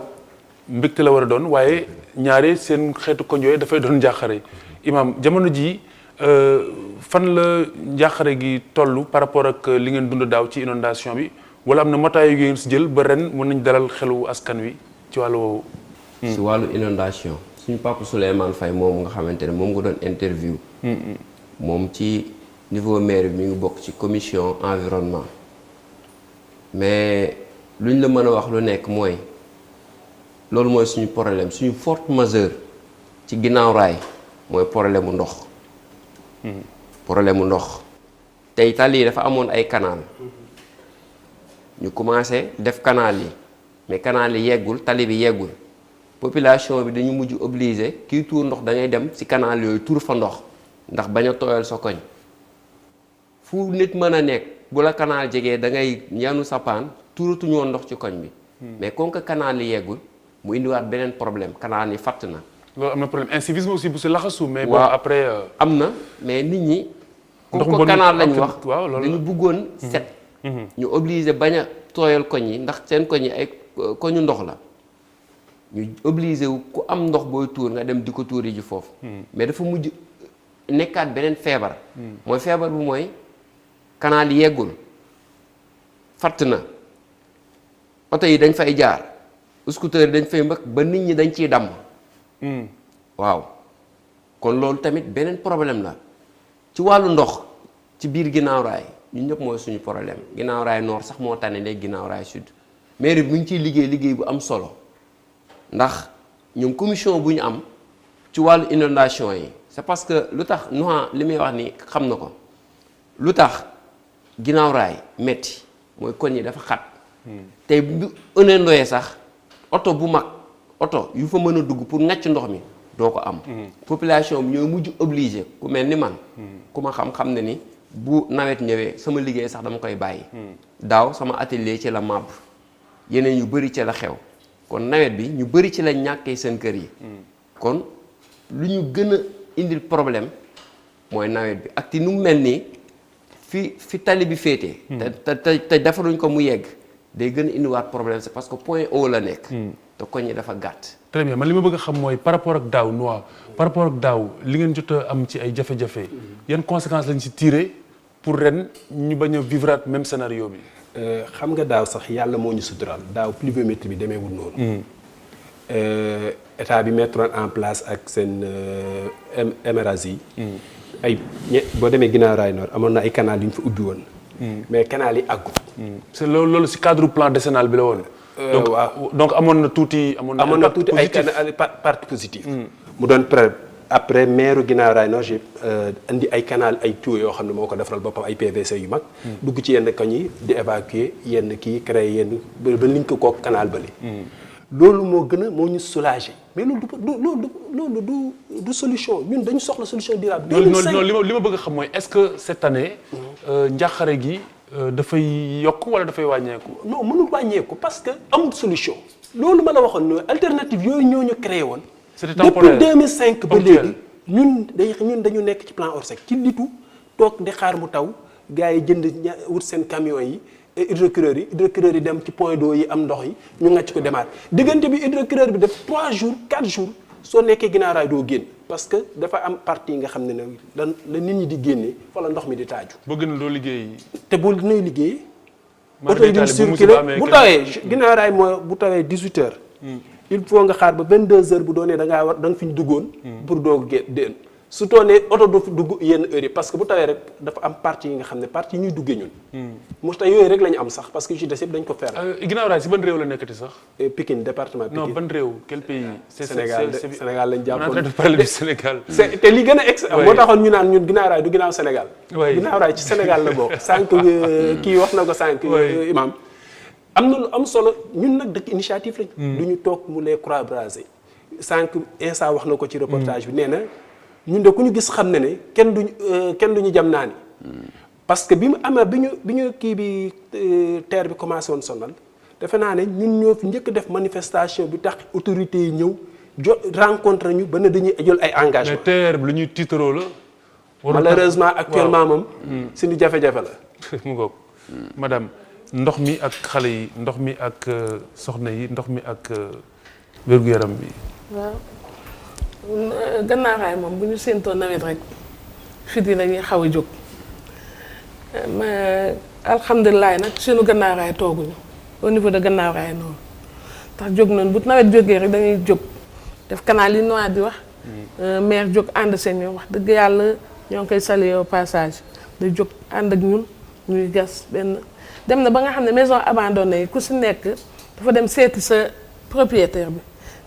mbégte la war a doon waaye ñaare seen xeetu koñ yooyu dafay doon njàqare Imam jamono ji fan la njàqare gi toll par rapport ak li ngeen dund daaw ci inondation bi wala am na mataay yu ngeen si jël ba ren mën nañ dalal xelu askan wi ci wàllu woowu. si wàllu inondation suñu papa Souleymane Faye moom nga xamante ne moom nga doon interview. moom ci niveau maire bi mi ngi bokk ci commission environnement. mais lu ñu la mën a wax lu nekk mooy loolu mooy suñu problème suñu force majeure ci Guinaw Rail mooy problème mu ndox. problème mu ndox tey tali yi dafa amoon ay canal ñu commencé def canal yi mais canal yi yeggul tali bi yeggul population bi dañu mujj obligé kii tuur ndox da ngay dem ci canal yooyu tuur fa ndox ndax bañ a tooyal sa koñ fu nit mën a nekk. bu la canal jegee da ngay yanu sapaan tuuratuñu woon ndox ci koñ bi mais comme que canal yi yeggul mu indiwaat beneen problème canal yi fatt na. loolu am na problème incivisme aussi bu si laxasu. mais bon après. am na mais nit ñi. comme que canal lañ wax dañu bëggoon set. ñu obligé bañ a tooyal koñ yi ndax seen koñ yi ay koñu ndox la ñu obligé wu ku am ndox booy tuur nga dem di ko tuuri ji foofu. mais dafa mujj nekkaat beneen feebar. mooy feebar bu mooy. canal yeggul fatt na oto yi dañ fay jaar scooter yi dañ fay mbëkk ba nit ñi dañ ciy damm. waaw kon loolu tamit beneen problème la ci wàllu ndox ci biir ginnaaw raay ñun ñëpp mooy suñu problème ginnaaw raay nord sax moo tane léegi ginnaaw raay sud mairie bi mu ngi ciy liggéey bu am solo ndax ñoom commission bu ñu am ci wàllu inondation yi c'est parce que lu tax Noa li may wax ni xam na ko lu tax ginnaaw raay metti mooy koñ yi dafa xat tey bu ëneendoyee sax oto bu mag oto yu fa mën a dugg pour ngàcc ndox mi doo ko am population bi ñooy mujj obligé ku mel ni man ku ma xam ne ni bu nawet ñëwee sama liggéey sax dama koy bàyyi daaw sama atelier ci la màbb yeneen yu bëri ci la xew kon nawet bi ñu bëri ci la ñàkkee seen kër yi kon lu ñu gën a indil problème mooy nawet bi ak ti nu mu mel nii fi tali bi féetee te defaruñ ko mu yegg day gën a indiwaat problème c'est parce que point haut la nekk te koñ yi dafa gàtt. très bien man li ma bëgg a xam mooy par rapport ak daaw Noa par rapport ak daaw li ngeen jot a am ci ay jafe-jafe yan conséquences lañ ci tiré pour ren ñu bañ a vivre même scénario bi. xam nga daaw sax yàlla moo ñu suturaal daaw pluviométrie bi demeewul noonu. état bi mettre en place ak seen émerage yi. ay boo demee ginnaaw raay nord amoon na ay canal yu ñu fa ubbi woon. mais canal yi àggut. c'est loolu ci cadre plan décennal bi la woon. donc amoon na tuuti ay partie positive mu doon après maire ginnaaw raay nord indi ay canal ay tuyaux yoo xam ne moo ko defaral boppam ay PVC yu mag dugg ci yenn koñ yi di évacuer yenn kii créer yenn ba liñ ko kook canal bali loolu moo ñu soulager mais loolu du solution ñun dañu soxla solution durable. non li ma bëgg a xam mooy est-ce que cette année njàqare gi dafay yokk wala dafay wàññeeku. non mënul wàññeeku parce que amul solution loolu ma la waxoon ne alternative yooyu ñoo ñu créé woon. c'était temporaire depuis 2005 ba léegi ñun dañu nekk ci plan Orsec ci litu toog di xaar mu taw gars yi jënd wut seen camions yi hydrocureur yi dem ci point d'eau yi am ndox yi ñu ngàcc ko demaat diggante bi hydrocureur bi def 3 jours 4 jours soo nekkee ginnaaw raay doo génn parce que dafa am partie yi nga xam ne ne la nit ñi di génnee fa la ndox mi di taaju. bëgg na doo liggéey. te bu nuy liggéey. oto yi di circuler bu tawee ginnaaw raay mooy bu tawee 18 heures. il faut nga xaar ba 22 heures bu doonee da nga fi ñu duggoon. pour doog génn su toonee oto du dugg yenn heures yi parce que bu tawee rek dafa am partie yi nga xam ne partie yi ñuy duggee ñun. mu tax yooyu rek la ñu am sax parce que ci des yëpp dañ ko fer. ginnaaw raay si ban réew la nekkati sax. Pikine département Pikine. non ban réew quel pays. Sénégal lañ jàppoon. on est en train de parler du Sénégal. te li gën a moo taxoon ñu naan ñun ginnaaw raay du ginnaaw Sénégal. ginnaaw raay ci Sénégal la bokk. sànq kii wax na ko sànq. imam am na lu am solo ñun nag dëkk initiative lañ. du ñu toog mu les croix brasées sànq Insa wax na ko ci reportage bi nee na ñun de ku ñu gis xam ne ne kenn duñu jam naa ni parce que bi mu amee bi ñu kii bi terre bi commencé woon sonal defe naa ne ñun ñoo fi njëkk def manifestation bi tax autorités yi ñëw rencontre ñu ba ne dañuy jël ay engagement mais terre bi lu ñuy tiitaroo la. malheureusement actuellement moom. suñu jafe-jafe la. mu ngoog madame ndox mi ak xale yi ndox mi ak soxna yi ndox mi ak wér-gu-yaram bi. waaw Gannaaw Raay moom bu ñu séentoo nawet rek fit yi dañuy xaw a jóg mais alhamdulilah nag suñu Gannaaw Raay tooguñu au niveau de Gannaaw Raay noonu tax jóg nañu bu nawet jógee rek dañuy jóg def canal yi Noa di wax. maire jóg ànd seen ñoom wax dëgg yàlla ñoo ngi koy saluer au passage da jóg ànd ak ñun ñuy gas benn dem na ba nga xam ne maison abandonnée yi ku si nekk dafa dem seeti sa propriétaire bi.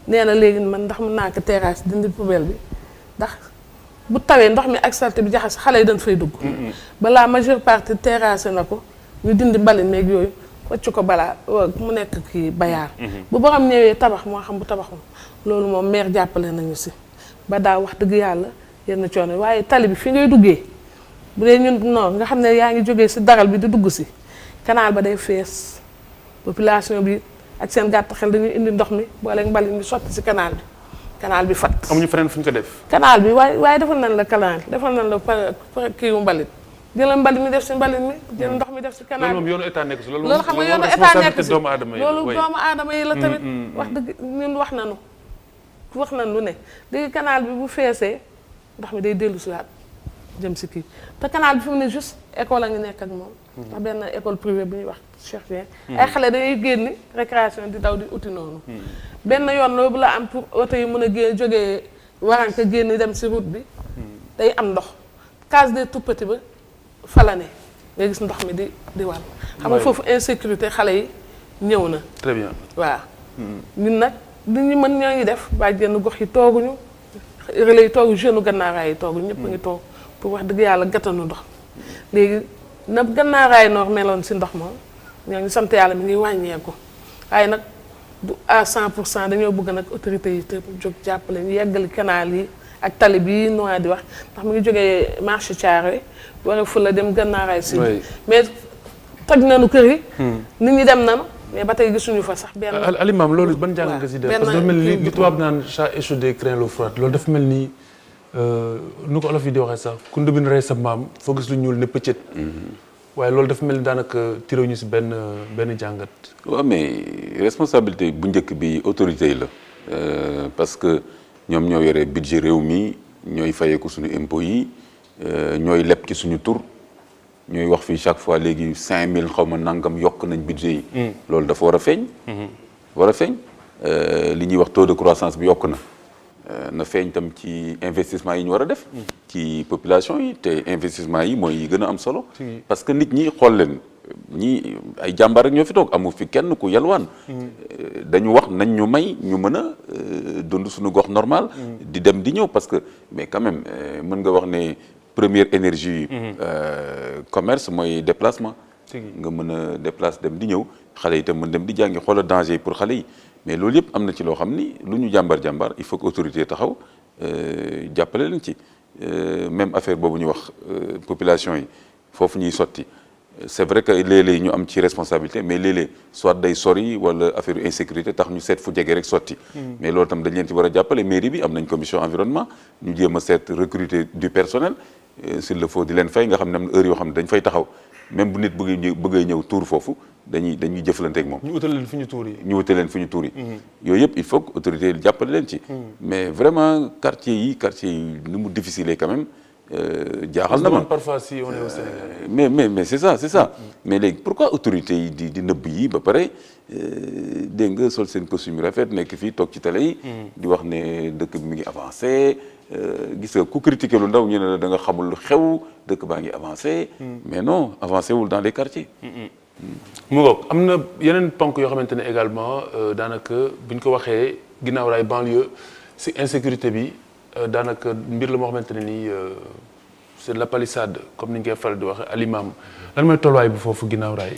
nee na léegi man ndax mën naa ko terrasse dindi poubelle bi ndax bu tawee ndox mi ak salte bi jaxas xale yi dañ fay dugg. balaa majeure partie terrasse na ko ñu dindi mbalit meeg yooyu wàcc ko balaa mu nekk kii bayaar. bu borom ñëwee tabax moo xam bu tabaxul loolu moom maire jàppale nañu si ba daaw wax dëgg yàlla yenn coono waaye tali bi fi ngay duggee bu dee ñun non nga xam ne yaa ngi jógee si daral bi di dugg si canal ba day fees population bi. ak seen gàtt xel dañuy indi ndox mi boole mbalit mi sotti ci canal bi fat amuñu feneen fu ñu ko def. canal bi waaye defal nañ la canal defal nañ la kii wu mbalit jëlal mbalit mi def ci mbalit mi jël ndox mi def ci canal bi loolu moom yoonu état nekk ci loolu xam nga yoonu état nekk ci loolu doomu aadama yi la tamit wax dëgg ñun wax nañu lu ne léegi canal bi bu feesee ndox mi day dellu si waat jëm ci kii te canal bi fi mu ne juste école a ngi nekk ak moom ndax benn école privée bu ñuy wax Cheikh Dieng ay xale dañuy génni récréation di daw di uti noonu benn yoon loolu la am pour oto yi mën a génn jógee waranka génn dem si route bi day am ndox case des tout petits ba fa la ne nga gis ndox mi di wàll xam nga foofu insécurité xale yi ñëw na très bien waaw ñun nag li ñu mën ñoo ngi def bàjjenu gox yi tooguñu relais yi toogu jeune Gànnaar yi toogu ñëpp a ngi toog pour wax dëgg yàlla gàttanu ndox léegi na Gànnaar noor meloon si ndox moom ñoo ngi sant yàlla mi ngi wàññeeku waaye nag du à 100% dañoo bëgg nag autorités yi te jóg jàppale ñu yeggali canal yi ak tali bi noa di wax ndax mu ngi jógee marché Thiaroye war a fu la dem Gànnaar si mais toj nañu kër yi nit ñi dem nañu mais ba tey gisuñu fa sax benn alimam loolu ban jàng nga si def parce que dafa mel ni li tubaab naan chat échaudé craint l'eau froide loolu dafa mel ni nu ko olof yi di waxee sax ku ndëbin rey sa maam foo gis lu ñuul ne pëccët waaye loolu dafa mel ni daanaka tiré ñu si benn jàngat waaw mais responsabilité bu njëkk bi autorité yi la parce que ñoom ñoo yore budget réew mi ñooy fayeeku suñu impôts yi ñooy leb ci suñu tur ñooy wax fii chaque fois léegi 5000 xaw ma nangam yokk nañ budget yi loolu dafa war a feeñ li ñuy wax taux de croissance bi yokk na feeñ tam ci investissement yi ñu war a def ci population yi te investissement yi mooy yi gën a am solo parce que nit ñi xool leen ñi ay jàmbaar rek ñoo fi toog amu fi kenn ku yalwaan dañu wax nañ ñu may ñu mën a dund suñu gox normal di dem di ñëw parce que mais quand même mën nga wax ne première énergie commerce mooy déplacement nga mën a déplace dem di ñëw xale yi tam mën dem di jàngi xoola danger yi pour xale yi mais loolu yëpp am na ci loo xam ni lu ñu jàmbar il faut que autorité taxaw jàppale leen ci même affaire boobu ñu wax population yi foofu ñuy sotti c'est vrai que léeg-léeg ñu am ci responsabilité mais léeg-léeg soit day sori wala affaire insécurité tax ñu seet fu jege rek sotti mais loolu tam dañ leen ci war a jàppale mairie bi am nañ commission environnement ñu jéem a seet recruter du personnel s'il le faut di leen fay nga xam ne am na heure yoo xam ne dañ fay taxaw même bu nit bëggee ñëw tuur foofu dañuy jëflante ak moom. ñu utal leen fu ñu tuur yi. yooyu yëpp il faut que autorités yi jàppale leen ci. mais vraiment quartier yi ni mu difficile quand même jaaxal na ma. parfois si on est au Sénégal. mais c'est ça. mais léegi pourquoi autorités yi di nëbb yi ba pare dégg nga sol seen costume yu rafet nekk fii toog ci télé yi. di wax ne dëkk bi mi ngi avancé. gis nga ku critiquer lu ndaw ñu ne la da nga xamul lu xew dëkk baa ngi avancé. mais non avancé wul dans les quartiers. mu ngoog am na yeneen ponk yoo xamante ne également daanaka bu ñu ko waxee ginnaaw raay banlieue si insécurité bi daanaka mbir la moo xamante ne nii c'est de la palissade comme ni ñu koy faral di waxee alimam lan mooy tolluwaay bi foofu ginnaaw raay.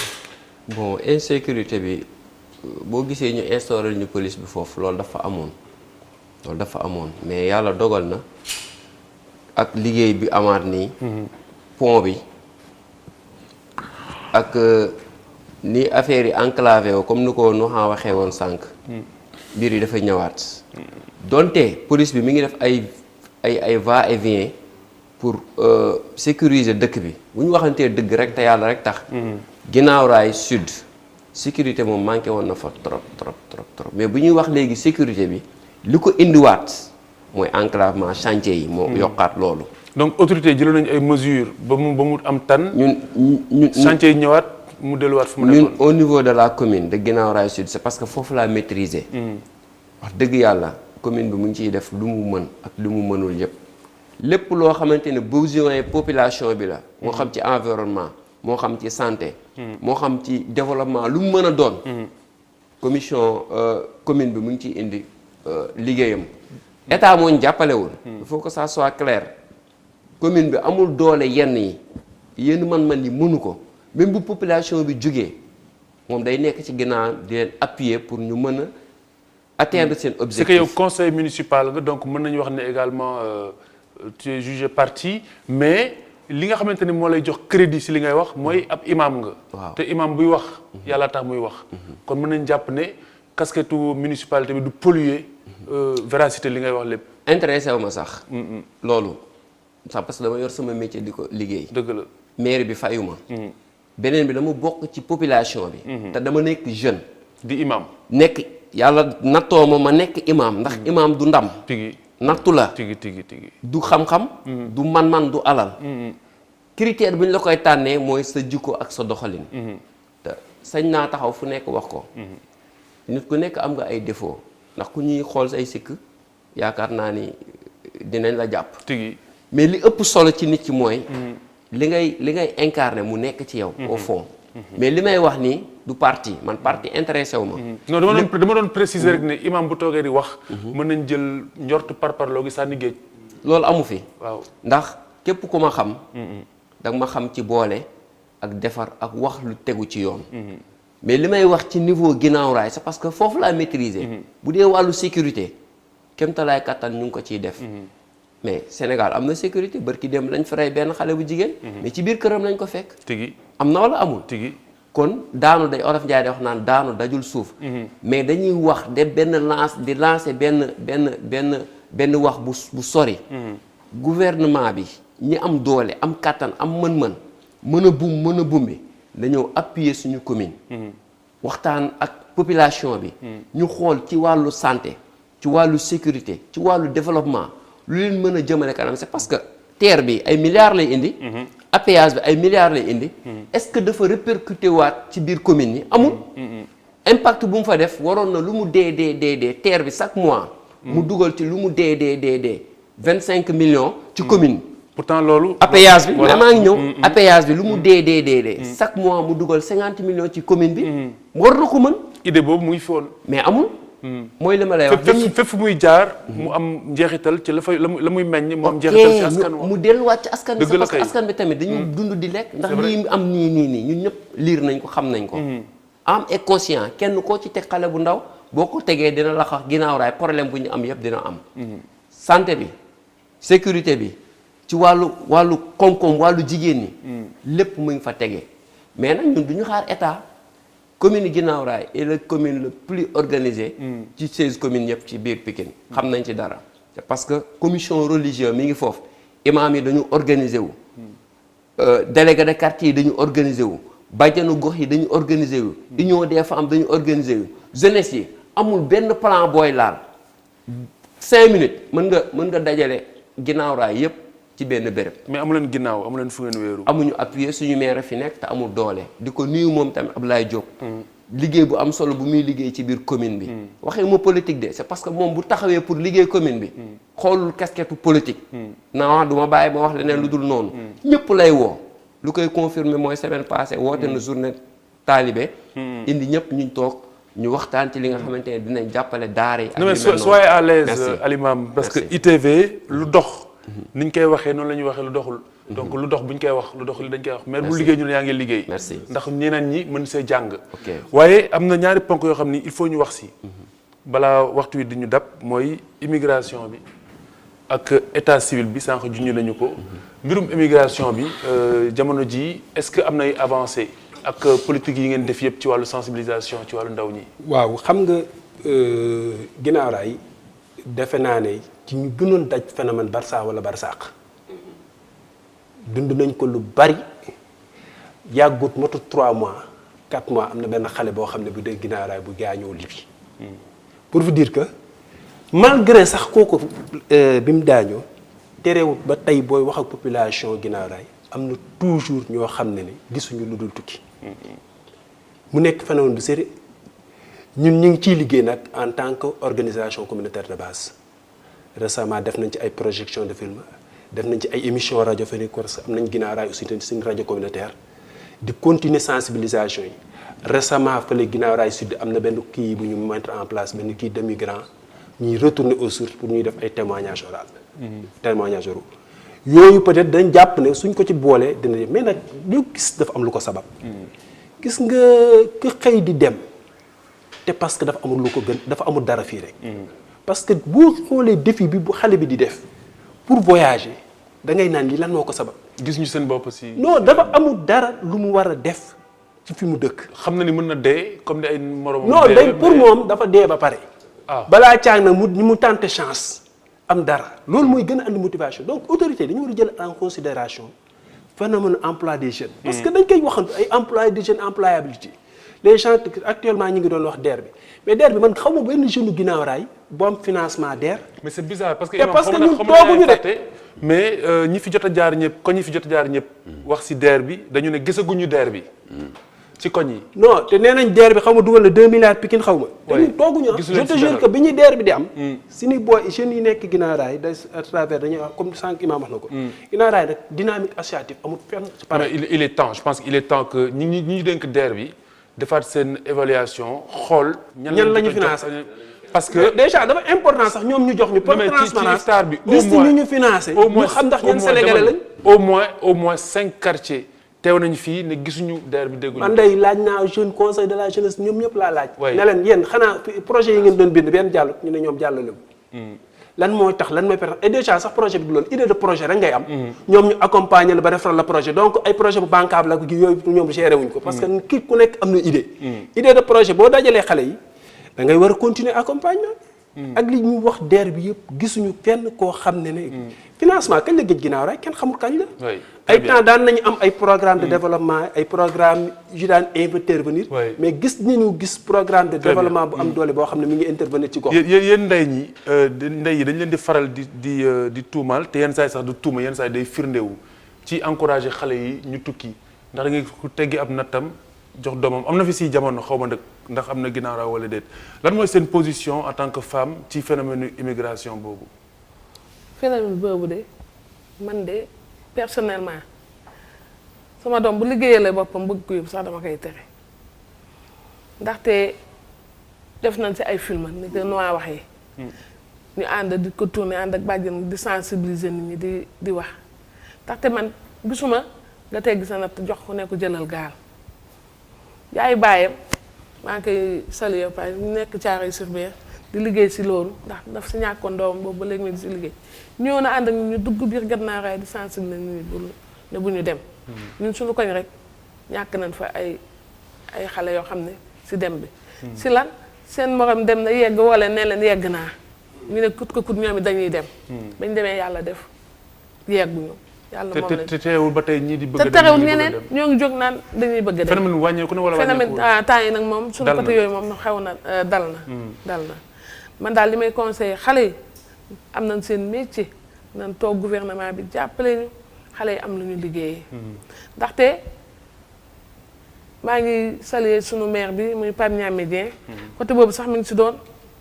bon insécurité bi boo gisee ñu instauré ñu police bi foofu loolu dafa amoon mais yàlla dogal na ak liggéey bi amaat nii. pont bi ak ni affaire yi enclavé woo comme ni ko Nuha waxee woon sànq. mbir yi dafa ñëwaat. donte police bi mi ngi def ay va et vient pour sécuriser dëkk bi bu ñu waxantee dëgg rek te yàlla rek tax. ginnaaw raay sud sécurité moom manqué woon na fa trop mais bu ñuy wax léegi sécurité bi. li ko indiwaat mooy enclavement chantier yi moo yokkaat loolu. donc autorité jëloon nañu ay mesures ba mu am tan. ñun chantier yi ñëwaat mu delluwaat fu mu nekkoon. ñun au niveau de la commune de Guinaw Rail Sud c'est parce que foofu laa maîtriser. wax dëgg yàlla commune bi mu ngi ciy def lu mu mën ak lu mu mënul yépp lépp loo xamante ne besoin population bi la. moo xam ci environnement moo xam ci santé. moo xam ci développement lu mu mën a doon. commission commune bi mu ngi ciy indi. liggéeyam état moo ñu jàppalewul il faut que ça soit clair commune bi amul doole yenn man yi mënu ko même bu population bi jógee moom day nekk ci ginnaaw di leen appuyer pour ñu mën a atteindre seen objectif. c'est que yow conseil municipal nga donc mën nañu wax ne également tu es jugé parti mais li nga xamante ni moo lay jox crédit si li ngay wax mooy ab imam nga. waaw te imam buy wax yàlla tax muy wax. kon mën nañ jàpp ne casquette municipalité bi du polluer véracité li ngay wax lépp. intéressé wu ma sax. loolu sax parce que dama yor sama métier di ko liggéey. dëgg la mairie bi fayu ma. beneen bi dama bokk ci population bi. te dama nekk jeune. di imam. nekk yàlla nattoo ma nekk imam ndax imam du ndam. tigi nattu la. tigi du xam-xam. du man-man du alal. critère bi ñu la koy tànnee mooy sa jikko ak sa doxalin. te sañ naa taxaw fu nekk wax ko. nit ku nekk am nga ay défaut ndax ku ñuy xool say sikk yaakaar naa ni dinañ la jàpp. tigi mais li ëpp solo ci nit ki mooy. li ngay incarner mu nekk ci yow. au fond. mais li may wax nii du parti man parti intéressé wu ma. non dama doon préciser rek ne imam bu toogee di wax. mën nañ jël njort parparloo gi sànni géej. loolu amu fi. waaw ndax képp ku ma xam. danga ma xam ci boole ak defar ak wax lu tegu ci yoon. mais li may wax ci niveau ginnaaw raay c'est parce que foofu laa maîtriser. bu dee wàllu sécurité kéemtalaay kattan ñu ngi ko ciy def. mais Sénégal am na sécurité barki dem lañ fa rey benn xale bu jigéen. mais ci biir këram lañ ko fekk. tigi am na wala amul. tigi kon daanu day Olof Njaay day wax naan daanu dajul suuf. mais dañuy wax de di lancer benn wax bu sori. gouvernement bi ñi am doole am kattan am mën-mën mën a bumbi dañoo appuyer suñu commune. waxtaan ak population bi. ñu xool ci wàllu santé ci wàllu sécurité ci wàllu développement lu leen mën a jëmale kanam c'est parce que terre bi ay milliards lay indi. APS bi ay milliards lay indi. est-ce que dafa répercuter waat ci biir commune yi amul. impact bu mu fa def waroon na lu mu dee terre bi chaque mois. mu dugal ci lu mu dee 25 millions. ci commune. pourtant loolu. APS bi maa ngi ñëw. APS bi lu mu dee. chaque mois mu dugal 50 millions ci commune bi. war na ko mën. idée boobu mu ngi fi woon. mais amul. mooy li ma lay wax fépp fu muy jaar. mu am njeexital ci la muy meññ mu am njeexital ci askan mu delluwaat ci askan bi. parce que askan bi tamit dañu dund di lekk. ndax lii am nii ñun ñëpp liir nañ ko xam nañ ko. am et conscient kenn koo ci teg xale bu ndaw boo ko tegee dina la xax ginnaaw raay problème bu ñu am yëpp dina am. santé bi sécurité bi ci wàllu koom-koom wàllu jigéen ñi. lépp mu ngi fa tegee mais nag ñun du ñu xaar état. commune Guinaw Rail est la commune le plus organisée. ci 16 communes yëpp ci biir Pikine. xam nañ ci dara. c'est parce que commission religieuse mi ngi foofu imam yi dañu organiser wu. délégué de quartier yi dañu organiser wu. bàjjanu gox yi dañu organiser wu. union des femmes dañu organiser wu. jeunesse yi amul benn plan booy laal 5 minutes mën nga dajale Guinaw Rail yëpp ci benn béréb. mais amu leen ginnaaw amu leen fu ngeen wéeru. amuñu appuyé suñu maire fi nekk te amul doole di ko nuyu moom tamit Abdoulaye Diop. liggéey bu am solo bu muy liggéey ci biir commune bi. waxee ma politique de c'est parce que moom bu taxawee pour liggéey commune bi. xoolul casquette politique. na wax du ma bàyyi ma wax leneen lu dul noonu. ñëpp lay woo. lu koy confirmer mooy semaine passée woote na journée taalibe. indi ñëpp ñu toog ñu waxtaan ci li nga xamante ne dinañ jàppale daara yi. ak yu mel noonu soyez à l'aise Alimam parce que ITV lu dox. niñ koy waxee noonu la ñuy waxee lu doxul. donc lu dox buñ koy wax lu doxul dañ koy wax. mais bu liggéey ñu ne yaa ngi liggéey. merci ndax ñeneen ñi mën see jàng. waaye am na ñaari ponk yoo xam ni il faut ñu wax si. balaa waxtu wi di ñu dab mooy immigration bi ak état civil bi sànq junj nañu ko. mbirum immigration bi jamono ji est-ce que am nay avancé ak politique yi ngeen def yëpp ci wàllu sensibilisation ci wàllu ndaw ñi. waaw xam nga Guinaw Rail defe naa ne ci ñu gënoon daj phénomène Barça wala Barsaq dund nañ ko lu bari yàggut motu 3 mois 4 mois am na benn xale boo xam ne bu dee Guinaw Rail bu gaañoo Libye. pour vous dire que malgré sax kooku bi mu daañoo terewut ba tey booy wax ak population Guinaw Rail am na toujours ñoo xam ne gisuñu lu dul tukki. mu nekk phénomène bu sérieux ñun ñu ngi ciy liggéey nag en tant que organisation communautaire de base. récemment def nañ ci ay projection de film def nañ ci ay émission radiophonique parce que am nañ Guinaw Rail aussi suñu rajo communautaire di continuer sensibilisation yi récemment fële Guinaw Rail Sud am na benn kii bu ñu mettre en place benn kii de migrants ñuy retourner aux sources pour ñuy def ay témoignages oral témoignages oraux yooyu peut-être dañ jàpp ne suñ ko ci boolee dina mais nag loo gis dafa am lu ko sabab gis nga ku xëy di dem te parce que dafa amul lu ko gën dafa amul dara fii rek parce que boo xoolee défi bi bu xale bi di def pour voyager da ngay naan lii lan moo ko sabab. gis ñu seen bopp si. non dafa amul dara lu mu war a def ci fi mu dëkk. xam na ni mën na dee comme ni ay moroom. non day pour moom dafa dee ba pare. balaa caag nag mu tenter chance am dara loolu mooy gën a andi motivation donc autorité dañu war a jël en considération phénomène emploi des jeunes. parce que dañ koy waxantu ay emploi des jeunes employabilité les gens actuellement ñi ngi doon wax DER bi mais DER bi man xaw ma benn jeune ginnaaw raay bu am financement DER. mais c'est bizarre parce que ñun tooguñu de. mais ñi fi jot a jaar ñëpp koñ ñi fi jot a jaar ñëpp wax ci DER bi dañu ne gisaguñu DER bi ci koñ yi. non te nee nañ DER bi xaw ma dugal na 2 milliards Pikine xaw ma. te ñun tooguñu je te jure que bi ñuy DER bi di am. si ni booy jeunes yi nekk ginnaaw raay à travers dañuy wax comme sànq Imaam wax na ko. ginnaaw raay nag dynamique associative amul fenn. il est temps je pense qu'il est temps que ñi ñu dénk DER bi defaat seen évaluation xool. ñan la ñu financé parce que déjà dafa important sax ñoom ñu jox ñu. pour transparence bi liste ñu ñu financé. ñu xam ndax ñan sénégalais lañ. au moins 5 quartiers. teew nañu fii ne gisuñu DER bi dégguñu. man day laaj naa jeune conseil de la jeunesse ñoom ñëpp laa laaj. oui ne leen yéen xanaa projet yi ngeen doon bind benn jàll ñu ne ñoom jàllale wu. lan mooy tax lan mooy permettre et déjà sax projet bi du loolu idée de projet rek ngay am. ñoom ñu accompagner la ba defaral la projet donc ay projet bu bancable la yooyu ñoom géré wuñ ko. parce que kii ku nekk am na idée. idée de projet boo dajalee xale yi da ngay war a continuer accompagnement. ak li ñu wax DER bi yëpp gisuñu kenn koo xam ne ne. financement kañ la géej ginnaaw rek kenn xamul kañ la. ay temps daan nañu am ay programme de développement ay programme yu daan intervenir. mais gis programme de développement bu am doole boo xam ne mi ngi intervenir ci gox. yéen ndey ñi ndey yi dañ leen di faral di tuumal te yenn saa yi sax du tuuma yenn saa yi day firndewu ci encourager xale yi ñu tukki ndax da ngay ku teggi ab nattam jox doomam am na fi si jamono xaw ma ndax am na ginnaaw raay wala déet lan mooy seen position en tant que femme ci phénomène immigration boobu. phénomène boobu de man de personnellement sama doom bu liggéeyalee boppam bëgg ko yóbbu sax dama koy tere ndaxte def nañ ci ay film ni ko Noa waxee. ñu ànd di ko tourner ànd ak bàjjen di sensibiliser nit ñi di wax ndaxte man gisuma nga tegg sa natt jox ko ne ko jëlal gaal. yaay bàyyam maa ngi koy saluer pa ñu nekk Thiaroye-sur-Mer di liggéey si loolu ndax daf si ñàkkoon doomam boobu ba léegi di si liggéey ñëw na ànd ak ñu dugg biir Guet-Ndar raay di sensibiliser nit ñi ne bu ñu dem. ñun suñu koñ rek ñàkk nañ fa ay xale yoo xam ne si dem bi. si lan seen morom dem na yegg wala ne leen yegg naa ñu ne kut ko kut ñoom it dañuy dem. bañ demee yàlla def yegguñu. yàlla moom lañ te teewul ba tey ñii di bëgg a dem te terewul ñeneen ñoo ngi jóg naan dañuy bëgg a dem. phénomène wàññeeku na wala wàññeeku phénomène temps yi nag moom suñu côté yooyu moom xew na dal na man daal li may conseillé xale yi am nañ seen métier nañ toog gouvernement bi jàppale ñu xale yi am lu ñu liggéeyee ndaxte maa ngi saluer sunu maire bi muy Pape Niamé Dieng côté boobu sax mi ngi si doon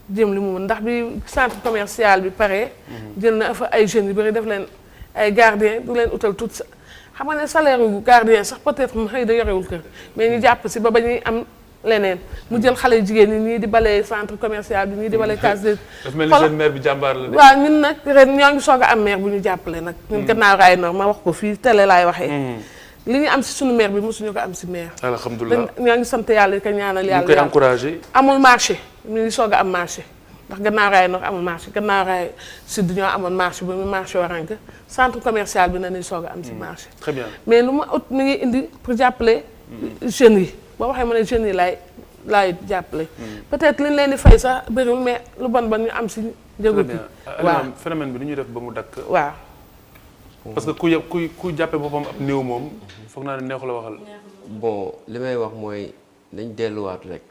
jëm li mu mën ndax bi centre commercial bi pare jël na fa ay jeunes yu bëri def leen ay gardien du leen utal tout xam nga ne salaire yu gardien sax peut-être mu xëy da yorewul kër mais ñu jàpp si ba ñuy am leneen mu jël xale jigéen ñi ñii di bale centre commercial bi ñii di bale case de daf mel ni seen maire bi jàmbaar la de. waaw ñun nag ren ñoo ngi soog a am maire bu ñu jàppale nag ñun Guet-Ndar raay Nord ma wax ko fii télé laay waxee li ñu am si suñu maire bi mosuñu ko am si maire alhamdulilah ñoo ngi sant yàlla di ko ñaanal yàlla ñu koy encouragé amul marché ñu ngi soog a am marché ndax Guet-Ndar raay Nord amul marché Guet-Ndar raay Sud ñoo amoon marché bu mu marché Waranka centre commercial bi na ni soog a am si marché très bien mais lu ma ut mi ngi indi pour jàppale jeunes yi boo waxee ma ne jeunes yi laay jàppale peut-être li ñu leen di fay sax bëriwul mais lu bon ñu am si njëgu bi waaw phénomène bi ni ñuy def ba mu dakk waaw parce que ku jàppee boppam ab néew moom foog naa ne neexu la waxal bon li may wax mooy dañ delluwaat rek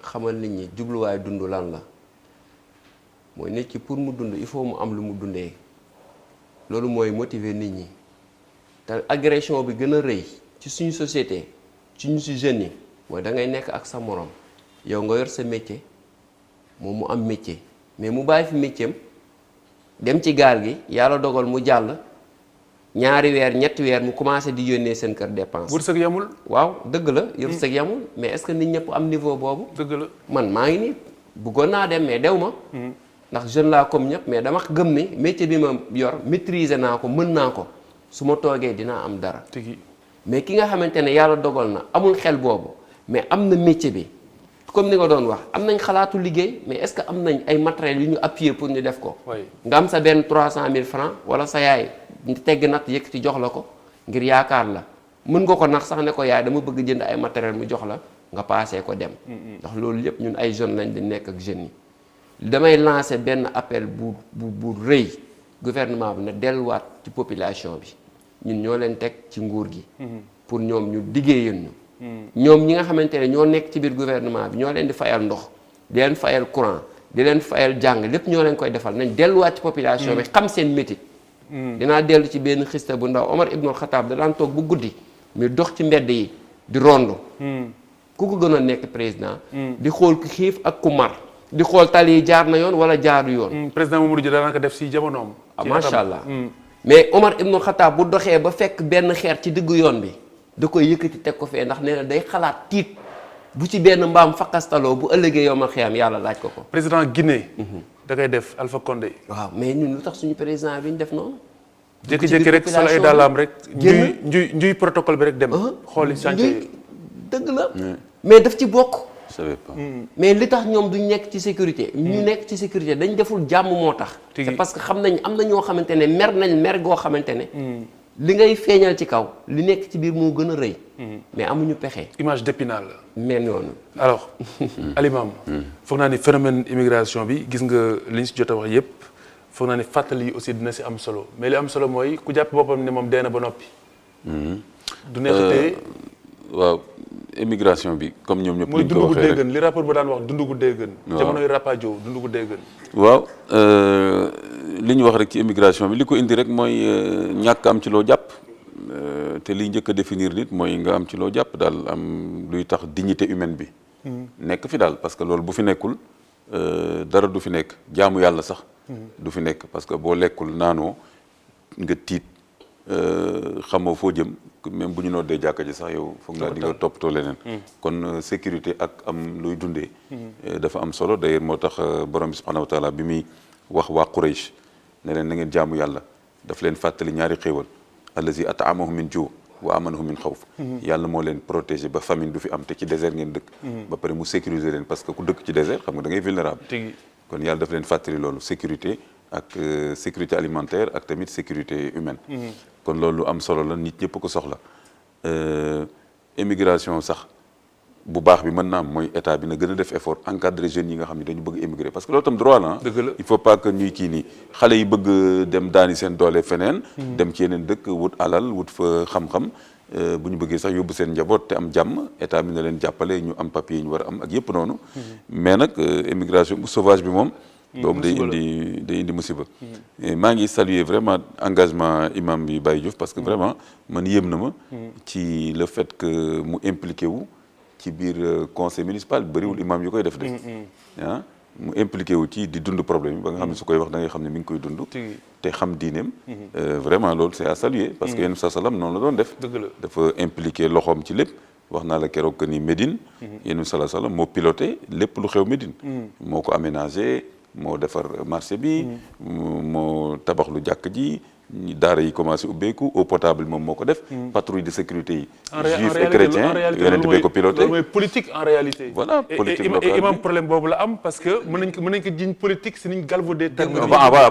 xamal nit ñi jubluwaay dund lan la mooy nit ki pour mu dund il faut mu am lu mu dundee loolu mooy motiver nit ñi te agression bi gën a rëy ci suñu société ci ñu si jeunes yi mooy da ngay nekk ak sa morom yow nga yor sa métier moom mu am métier mais mu bàyyi fi métier am dem ci gaal gi yàlla dogal mu jàll ñaari weer ñetti weer mu commencé di yónnee seen kër dépense. wërsëg yamul. waaw dëgg la wërsëg yamul mais est-ce que nit ñëpp am niveau boobu. dëgg la man maa ngi nii bëggoon naa dem mais dew ma. ndax jeune laa comme ñëpp mais dama gëm ni métier bi ma yor maîtriser naa ko mën naa ko su ma toogee dinaa am dara. mais ki nga xamante ne yàlla dogal na amul xel boobu mais am na métier bi comme ni nga doon wax am nañ xalaatu liggéey mais est-ce que am nañ ay matériels yu ñu appuyer pour ñu def ko. nga am sa benn 300 000 francs wala sa yaay tegg natt yëkkati jox la ko ngir yaakaar la mën nga ko nax sax ne ko yaay dama bëgg jënd ay matériel mu jox la nga paasee ko dem. ndax loolu yëpp ñun ay jeunes lañ di nekk ak jeunes yi. damay lancer benn appel bu rëy gouvernement bi na delluwaat ci population bi ñun ñoo leen teg ci nguur gi. pour ñoom ñu liggéeyal ñu ñoom ñi nga xamante ne ñoo nekk ci biir gouvernement bi ñoo leen di fayal ndox di leen fayal courant di leen fayal jàng lépp ñoo leen koy defal nañ delluwaat ci population bi xam seen métit dinaa dellu ci benn xista bu ndaw Omar ibnul Xataab da daan toog bu guddi muy dox ci mbedd yi di rondo ku ko gënoon nekk président di xool ku xiif ak ku mar di xool tali yi jaar na yoon wala jaaru yoon président Mamadou Dia daanaka def si jamonoom macha allah mais Omar ibnul Xataab bu doxee ba fekk benn xeer ci diggu yoon bi da koy yëkkati teg ko fee ndax nee na day xalaat tiit bu ci benn mbaam fakastaloo bu ëllëgee yow ma xiyam yàlla laaj ko ko président Guinée da koy def Alpha Condé waaw mais ñun lu tax suñu président bi ñu def noonu jékki-jékki rek solo ay daalaam rek njuy protocole bi rek dem xooli chantier dëgg la mais daf ci bokk je savais pas. mais li tax ñoom duñ nekk ci sécurité ñu nekk ci sécurité dañ deful jàmm moo tax c'est parce que xam nañ am na ñoo xamante ne mer goo xamante ne li ngay feeñal ci kaw li nekk ci biir moo gën a rëy mais amuñu pexe image d'Épinal la mais noonu alors Alimam foog naa ni phénomène immigration bi gis nga li ñu si jot a wax yëpp foog naa ni fàttali yi aussi dina si am solo mais li am solo mooy ku jàpp boppam ne moom dee na ba noppi du neexatee waaw immigration bi comme ñoom ñëpp mooy ñu ko dundu gu waxee dee rek gën li rapport ba daan wax dundu gu dee gën jamonoy rapajo dundu gu dee gën waaw li ñu wax rek ci immigration bi li ko indi rek mooy ñàkk am ci loo jàpp te liy njëkk a définir nit mooy nga am ci loo jàpp daal am luy tax dignité humaine bi nekk fi daal parce que loolu bu fi nekkul dara du fi nekk jaamu yàlla sax du fi nekk parce que boo lekkul naanoo nga tiit xamoo foo jëm même bu ñu noddee jàkka ji sax yow foog naa di nga toppatoo leneen kon sécurité ak am luy dundee dafa am solo d'ailleurs moo tax borom bi subhanahu wa taala bi muy wax waa Quraysh ne leen na ngeen jaamu yàlla daf leen fàttali ñaari xéewal allazi at'amahum min ju' wa amanahum min xawf yàlla moo leen protégé ba famine du fi am te ci désert ngeen dëkk ba pare mu sécuriser leen parce que ku dëkk ci désert xam nga da ngay vulnérable kon yàlla daf leen fàttali loolu sécurité ak sécurité alimentaire ak tamit sécurité humaine kon loolu am solo la nit ñëpp ko soxla émigration sax bu baax bi mën naa am mooy état bi na gën a def effort encadrer jeunes yi nga xam ne dañu bëgg émigrer parce que loolu tam droit la il faut pas que ñuy kii nii xale yi bëgg dem daani seen doole feneen dem ci yeneen dëkk wut alal wut fa xam-xam bu ñu bëggee sax yóbbu seen njaboot te am jàmm état bi na leen jàppale ñu am papier yi ñu war a am ak yëpp noonu mais nag émigration bu sauvage bi moom boobu day indi musiba maa ngi saluer vraiment engagement imam bi Baye Diouf parce que vraiment man yéem na ma ci le fait que mu impliqué wu ci biir conseil municipal bëriwul imam yu koy def de ah mu impliqué wu ci di dund problème yi ba nga xam ne su koy wax da ngay xam ne mi ngi koy dund te xam diineem vraiment loolu c'est à saluer parce que yenn sa salam noonu la doon def dafa impliqué loxoom ci lépp wax naa la keroog que ni Médine yenn sa salam moo piloté lépp lu xew Médine moo ko aménagé moo defar marché bi moo tabax lu jàkk ji daara yi commencé ubbeeku eau potable moom moo ko def patrouille de sécurité yi juifs et chrétiens yonent bee ko piloté mooy politique en réalité voilà politique locale imam problème boobu la am parce que mën nañ ko jiñ politique si niñ galvaudé terme voilà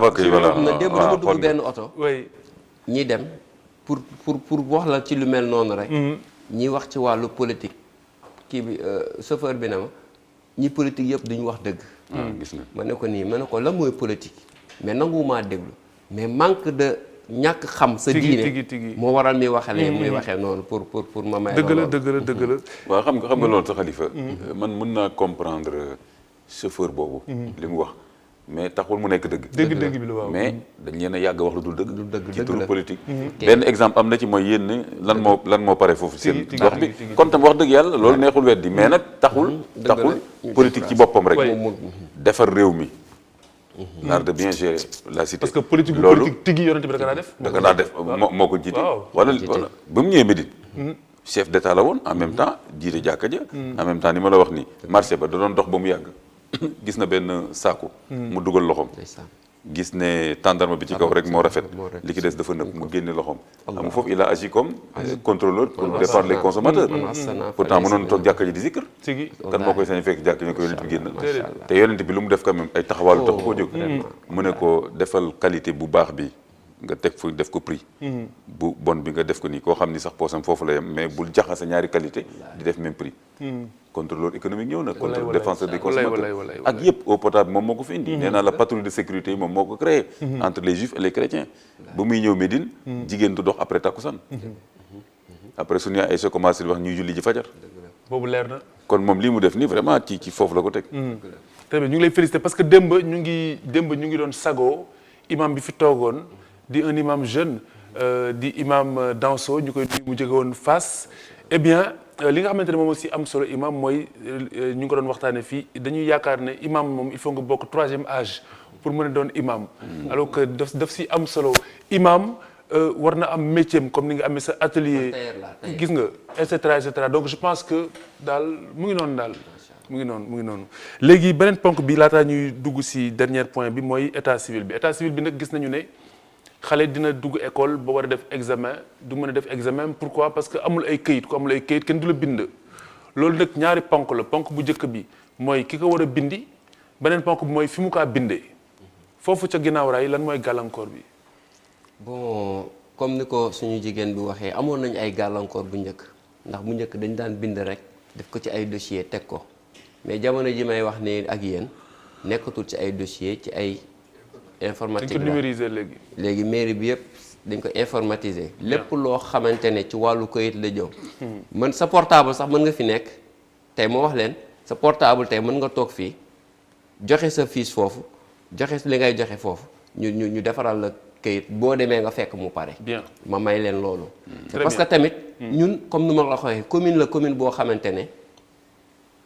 démb dama dugg benn oto oui ñi dem pour wax la ci lu mel noonu rek ñi wax ci wàllu politique kii bi chauffeur bi na ma ñi politique yëpp duñu wax dëgg gis nga ma ne ko nii ma ne ko la mooy politique mais nanguwumaa déglu mais manque de ñàkk xam sa diine moo waral muy waxee noonu pour ma may dëgg la waaw xam nga loolu sa Xalifa man mën naa comprendre chauffeur boobu li mu wax mais taxul mu nekk dëgg bi la waaw mais dañ leen a yàgg wax lu dul dëgg ci turu politique benn exemple am na ci mooy yéen lan moo pare foofu seen wax bi kon tam wax dëgg yàlla loolu neexul weddi mais nag taxul politique ci boppam rek defar réew mi l'art de bien gérer la cité parce que politique bu politique tigi yonent bi da ko daa def moo ko jiite wala ba mu ñëwee Médine chef d'état la woon en même temps jiite jàkka ja en même temps ni ma la wax ni marché ba da doon dox ba mu yàgg gis na benn saako mu dugal loxoom gis ne tàndarma bi ci kaw rek moo rafet li ki des dafa nëb mu génne loxoom xam nga foofu il a agi comme contrôleur pour défendre les consommateurs pourtant mënoon toog jàkka ji di zikr kan moo koy sañ fekk jàkka ñu ko yonent bi génn te yonent bi lu mu def quand même ay taxawaalu tax koo jóg mu ne ko defal qualité bu baax bi nga teg fu def ko prix bu bon bi nga def ko nii koo xam ni sax poosam foofu la yem mais bul jaxase ñaari qualité di def même prix contrôleur économique ñëw na contrôleur défenseur des consommateurs ak yëpp eau potable moom moo ko fi indi nee naa la patrouille de sécurité yi moom moo ko créé entre les juifs et les chrétiens ba muy ñëw Médine jigéen du dox après takkusaan après suñu ay sa commencé di wax ñuy julli ji fajar. boobu leer na. kon moom lii mu def nii vraiment ci foofu la ko teg. très bien ñu ngi lay féliciter parce que démb ñu ngi doon sagoo imam bi fi toogoon di un imam jeune di imam Danso ñu koy nuyu mu jóge woon Fass. Eh bien li nga xamante ne moom aussi am solo imam mooy ñu ngi ko doon waxtaanee fii dañuy yaakaar ne imam moom il faut nga bokk 3e âge pour mën a doon imam. alors que daf si am solo imam war na am métier comme ni nga amee sa atelier. gis nga et cetera donc je pense que daal mu ngi noonu daal. mu ngi noonu léegi beneen ponk bi laataa ñuy dugg ci dernier point bi mooy état civil bi nag gis nañu ne xale dina dugg école ba war a def examen du mën a def examen pourquoi parce que amul ay këyit ku amul ay këyit kenn du la bind. loolu nag ñaari ponk la ponk bu njëkk bi mooy ki ko war a bindi beneen ponk bi mooy fi mu kaa bindee foofu ca ginnaaw raay lan mooy gàllankoor bi. bon comme ni ko suñu jigéen bi waxee amoon nañu ay gàllankoor bu njëkk ndax bu njëkk dañ daan bind rek def ko ci ay dossier teg ko. mais jamono ji may wax ni ak yéen nekkatul ci ay dossier ci ay informatique dañ ko numériser léegi mairie bi yëpp dañ ko informatiser lépp loo xamante ne ci wàllu këyit la jëm man sa portable sax mën nga fi nekk tey moo wax leen sa portable tey mën nga toog fii joxe sa fiche foofu joxe li ngay joxe foofu ñu defaral la këyit boo demee nga fekk mu pare bien ma may leen loolu parce que tamit ñun comme nu ma la waxee commune boo xamante ne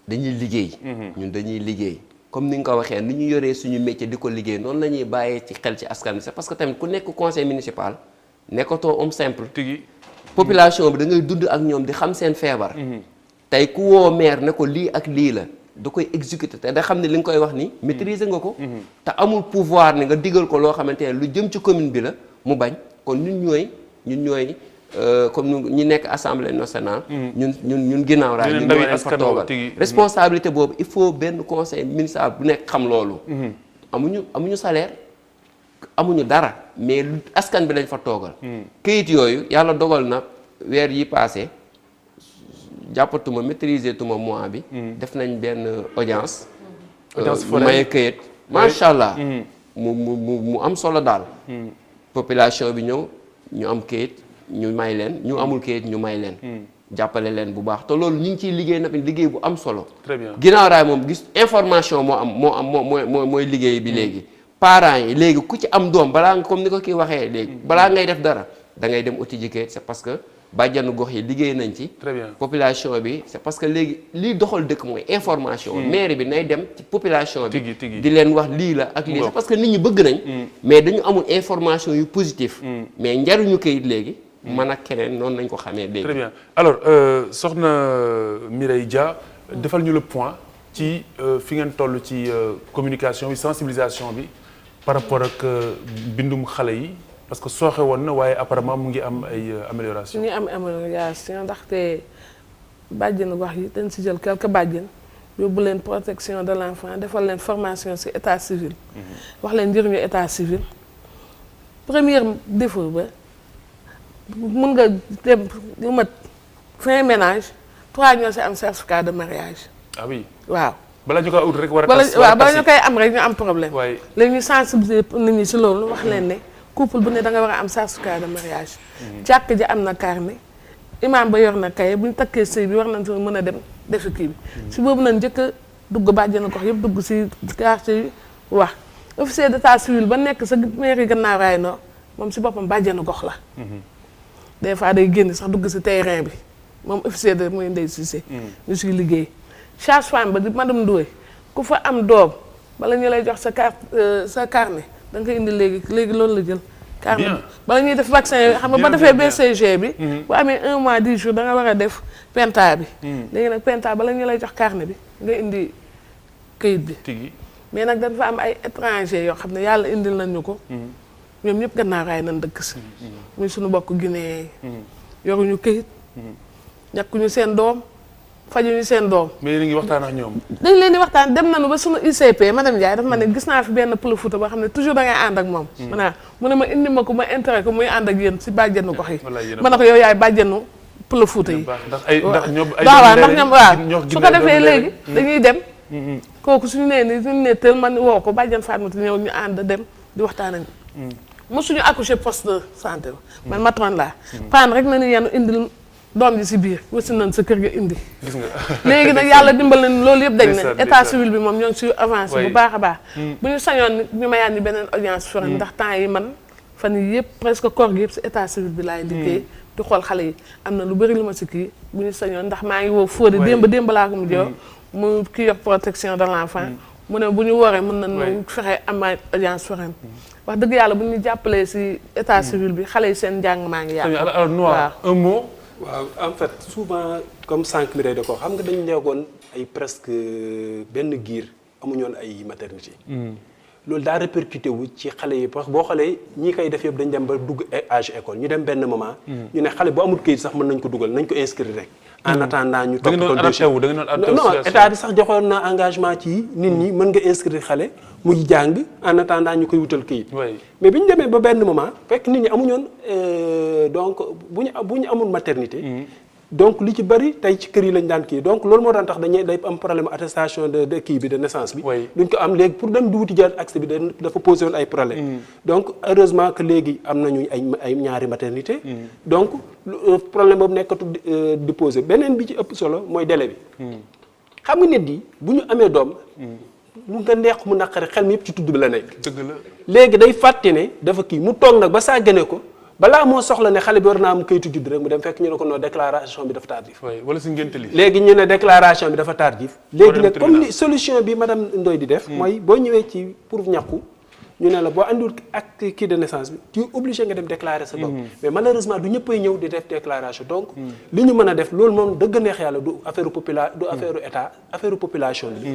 dañuy liggéey ñun dañuy liggéey comme ni nga ko waxee ni ñu yoree suñu métier di ko liggéey noonu la ñuy bàyyee ci xel ci askan bi c'est parce que tamit ku nekk conseil municipal nekkatoo homme simple tigi population bi da ngay dund ak ñoom di xam seen feebar tey ku woo maire ne ko lii ak lii la da koy exécuter te da xam ne li nga koy wax ni maîtriser nga ko te amul pouvoir ne nga digal ko loo xamante ne lu jëm ci commune bi la mu bañ kon ñun ñooy comme ñi nekk assemblée nationale. ñun ginnaaw raay ñun ñoo leen fa toogal responsabilité boobu il faut benn conseil municipal bu nekk xam loolu. amuñu salaire amuñu dara mais askan bi lañ fa toogal. këyit yooyu yàlla dogal na weer yi passé jàppatuma maîtriser tuma mois bi. def nañ benn audience. maye këyit macha allah. mu am solo daal. population bi ñëw ñu am këyit. ñu may leen ñu amul kayit ñu may leen. jàppale leen bu baax te loolu ñu ngi ciy liggéey na liggéey bu am solo. très bien ginnaaw raay moom gis information mooy liggéey bi léegi. parents yi léegi ku ci am doom balaa nga comme ni ko kii waxee léegi. balaa ngay def dara da ngay dem uti ji kayit c'est parce que bàjjanu gox yi liggéey nañ ci. très bien population bi c'est parce que léegi liy doxal dëkk mooy information. mairie bi nay dem ci population bi. di leen wax lii la ak lii c'est parce que nit ñi bëgg nañ. mais dañu amul information yu positif. mais njariñu kayit léegi. man ak keneen noonu lañ ko xamee léegi. très bien alors soxna Mireille Dia defal ñu le point ci fi ngeen toll ci communication bi sensibilisation bi par rapport ak bindum xale yi parce que sooxe woon na waaye apparemment mu ngi am ay amélioration. mu ngi am amélioration ndaxte bàjjenu wax yi dañ si jël quelques bàjjen yóbbu leen protection de l'enfant defal leen formation ci état civil. wax leen njëriñu état civil premier défaut ba. mën nga dem lu mat 20 ménages 3 ñoo si am certificat de mariage. ah oui waaw. bala ñu koy ut rek war a tas waaw bala ñu koy am rek ñu am problème. waaye léegi ñu sensibiliser nit ñi si loolu wax leen ne couple bu ne da nga war a am certificat de mariage. jàkk ji am na carnet imam ba yor na kaye bu ñu takkee sëy bi war nañ si mën a dem defi kii bi. si boobu nañ njëkk a dugg bàjjenu gox yëpp dugg si quartier yi wax officier d'état civil ba nekk sa mairie Guinaw Rails Nord moom si boppam bàjjenu gox la. des fois day génn sax dugg si terrain bi moom officier de muy Ndeye Cissé. ñu siy liggéey sage-femme ba di madame Ndoye ku fa am doom bala ñu lay jox sa carte sa carnet da nga koy indi léegi loolu la jël. carnet bi bala ñuy def vaccin yi xam nga ba defee BCG bi. bu amee 1 mois 10 jours da nga war a def penta bi. léegi nag penta bala ñu lay jox carnet bi nga indi këyit bi. mais nag dañ fa am ay étranger yoo xam ne yàlla indil nañ ñu ko. ñoom ñëpp Guinaw Rails nañ dëkk si. muy suñu bokk Guinée. yoruñu këyit. ñàkkuñu seen doom fajuñu seen doom. mais yéen a ngi waxtaan ak ñoom. dañ leen di waxtaan dem nañu ba suñu ICP madame Ndiaye dafa ma ne gis naa fi benn pël Fuuta boo xam ne toujours da ngay ànd ak moom. mu ne ma indi ma ko ma intérêt ko muy ànd ak yéen si bàjjenu gox yi. ma ne ko yow yaay bàjjenu pël Fuuta yi. ndax ñoom waaw su ko defee léegi dañuy dem. kooku suñu nee teel man woo ko bàjjen Fatmata ñëw ñu ànd dem di waxtaan ak mosuñu accouché poste de santé man matron laa paan rek na ni yenu indil doom ji si biir wasi nañ sa kër ga indi. gis nga léegi nag yàlla dimbal nañ loolu yëpp dañ ndeysaan, ne état civil bi moom ñoo ngi si avancé Oui. bu baax a baax. bu ñu sañoon ñu mayaat ni beneen audience foraine ndax temps yi man fan yii yëpp presque koor gi yëpp si état civil bi laay liggéey. di xool xale yi am na lu bëri lu ma si kii bu ñu sañoon ndax maa ngi woo Fodé démb laa ko mu jox mu kii yor protection de l'enfant mu ne bu ñu wooree mën nañu fexe am audience foraine wax dëgg yàlla bu ñu jàppalee si état civil bi xale yi seen njàng maa ngi yàqu. alors Noa un mot. waaw en fait souvent comme sànq mi da ko xam nga dañu neegoon ay presque benn giir amuñoon ay maternité. loolu daa répercuté wu ci xale yi parce que boo xoolee ñi koy def yëpp dañ dem ba dugg âge école ñu dem benn moment. ñu ne xale bu amul këyit sax mën nañ ko dugal nañ ko inscrire rek. en attendant ñu toppatoo dossier non état bi sax joxoon na engagement ci nit ñi mën nga inscrire xale muy jàng en attendant ñu koy wutal këyit. mais bi ñu demee ba benn moment fekk nit ñi amuñoon donc bu ñu amul maternité. donc li ci bëri tey ci kër yi lañ daan kii donc loolu moo daan tax day am problème attestation de kii bi de naissance bi. duñ ko am léegi pour dem di wuti jaar accès bi dafa posé woon ay problème donc heureusement que léegi am nañu ay ñaari maternité. donc problème boobu nekkatu di posé beneen bi ci ëpp solo mooy délai bi. xam nga nit yi bu ñu amee doom. lu nga neex mu naqari xel mi yëpp ci tudd bi la nekk. dëgg la léegi day fàtte ne dafa kii mu toog nag ba saa gëne ko. balaa moo soxla ne xale bi war naa am kayitu judd rek mu dem fekk ñu ne ko non déclaration bi dafa tardif. wala si ngénte li léegi ñu ne déclaration bi dafa tardif. léegi nag comme ni solution bi madame Ndoye di def. mooy boo ñëwee ci pour ñàkku ñu ne la boo andiwul ak kii de naissance bi tu es obligé nga dem déclarer sa bopp. mais malheureusement du ñëppay ñëw di def déclaration donc. li ñu mën a def loolu moom dëgg neex yàlla du affaire du affaire état affaire population bi.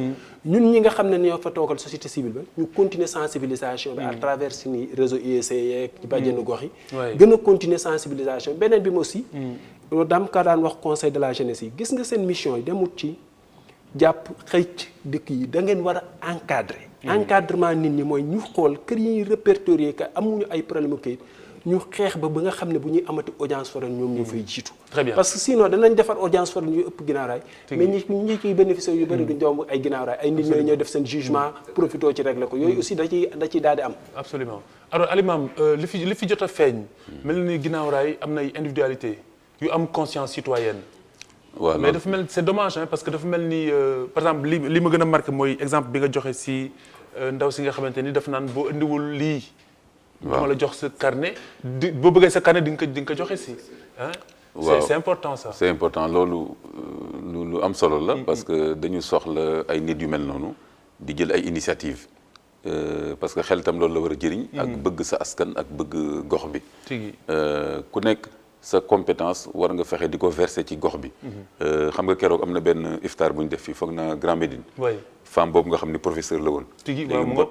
ñun ñi nga xam ne ñoo fa toogal société civile ba ñu continuer sensibilisation bi à travers suñu réseau IEC yeeg ci bàjjenu gox yi. gën a continuer sensibilisation beneen bi aussi. dam ka daan wax conseil de la jeunesse yi gis nga seen mission yi demut ci jàpp xëyc dëkk yi da ngeen war a encadrer. encadrement nit ñi mooy ñu xool kër yi ñuy répertorier que amuñu ay problème u kayit ñu xeex ba nga xam ne bu ñuy amati audience foraine ñoom ñoo fay jiitu. très bien parce que sinon danañ defar audience foraine yu ëpp ginnaaw raay mais ñi ciy bénéficier yu bëri duñ doom ay ginnaaw raay ay nit ñooy ñooy def seen jugement profité ci régler ko yooyu aussi da ciy daal di am. absolument alors Alimam li fi jot a feeñ. mel ni ginnaaw raay am na ay individualité yu am conscience citoyenne. waaw mais dafa mel c'est dommage hein, parce que dafa mel ni par exemple li ma gën a marqué mooy exemple bi nga joxe si ndaw si nga xamante ni daf naan boo indiwul lii. dama la jox sa carnet boo bëggee sa carnet di nga ko joxe si. waaw c'est important ça. c'est important loolu lu am solo la. parce que dañu soxla ay nit yu mel noonu di jël ay initiative parce que xel tam loolu la war a jëriñ. ak bëgg sa askan ak bëgg gox bi. ku nekk. sa compétence war nga fexe di ko verser ci gox bi. xam nga keroog am na benn iftar bu ñu def fii foog naa Grand Médine. femme boobu nga xam ni professeur la woon. léegi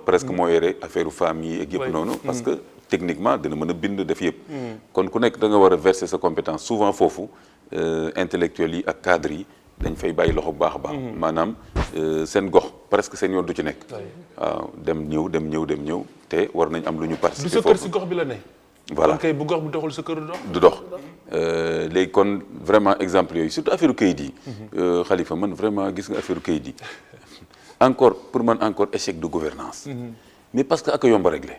presque moo yore affaire famille ak yëpp noonu. parce que techniquement dina mën a bind def yëpp. kon ku nekk da nga war a verser sa compétence souvent foofu intellectuels yi ak cadres yi dañ fay bàyyi loxo bu baax a baax. maanaam seen gox presque seen yoon du ci nekk. waaw dem ñëw te war nañ am lu ñu participer foofu. du sa kër si gox bi la ne. voilà kon kay bu gox bi doxul sa kër du dox. léegi kon vraiment exemple yooyu surtout affaire kayit yi. Khalifa man vraiment gis nga affaire kayit yi encore pour man encore échec de gouvernance mais parce que ak a yomb a réglé.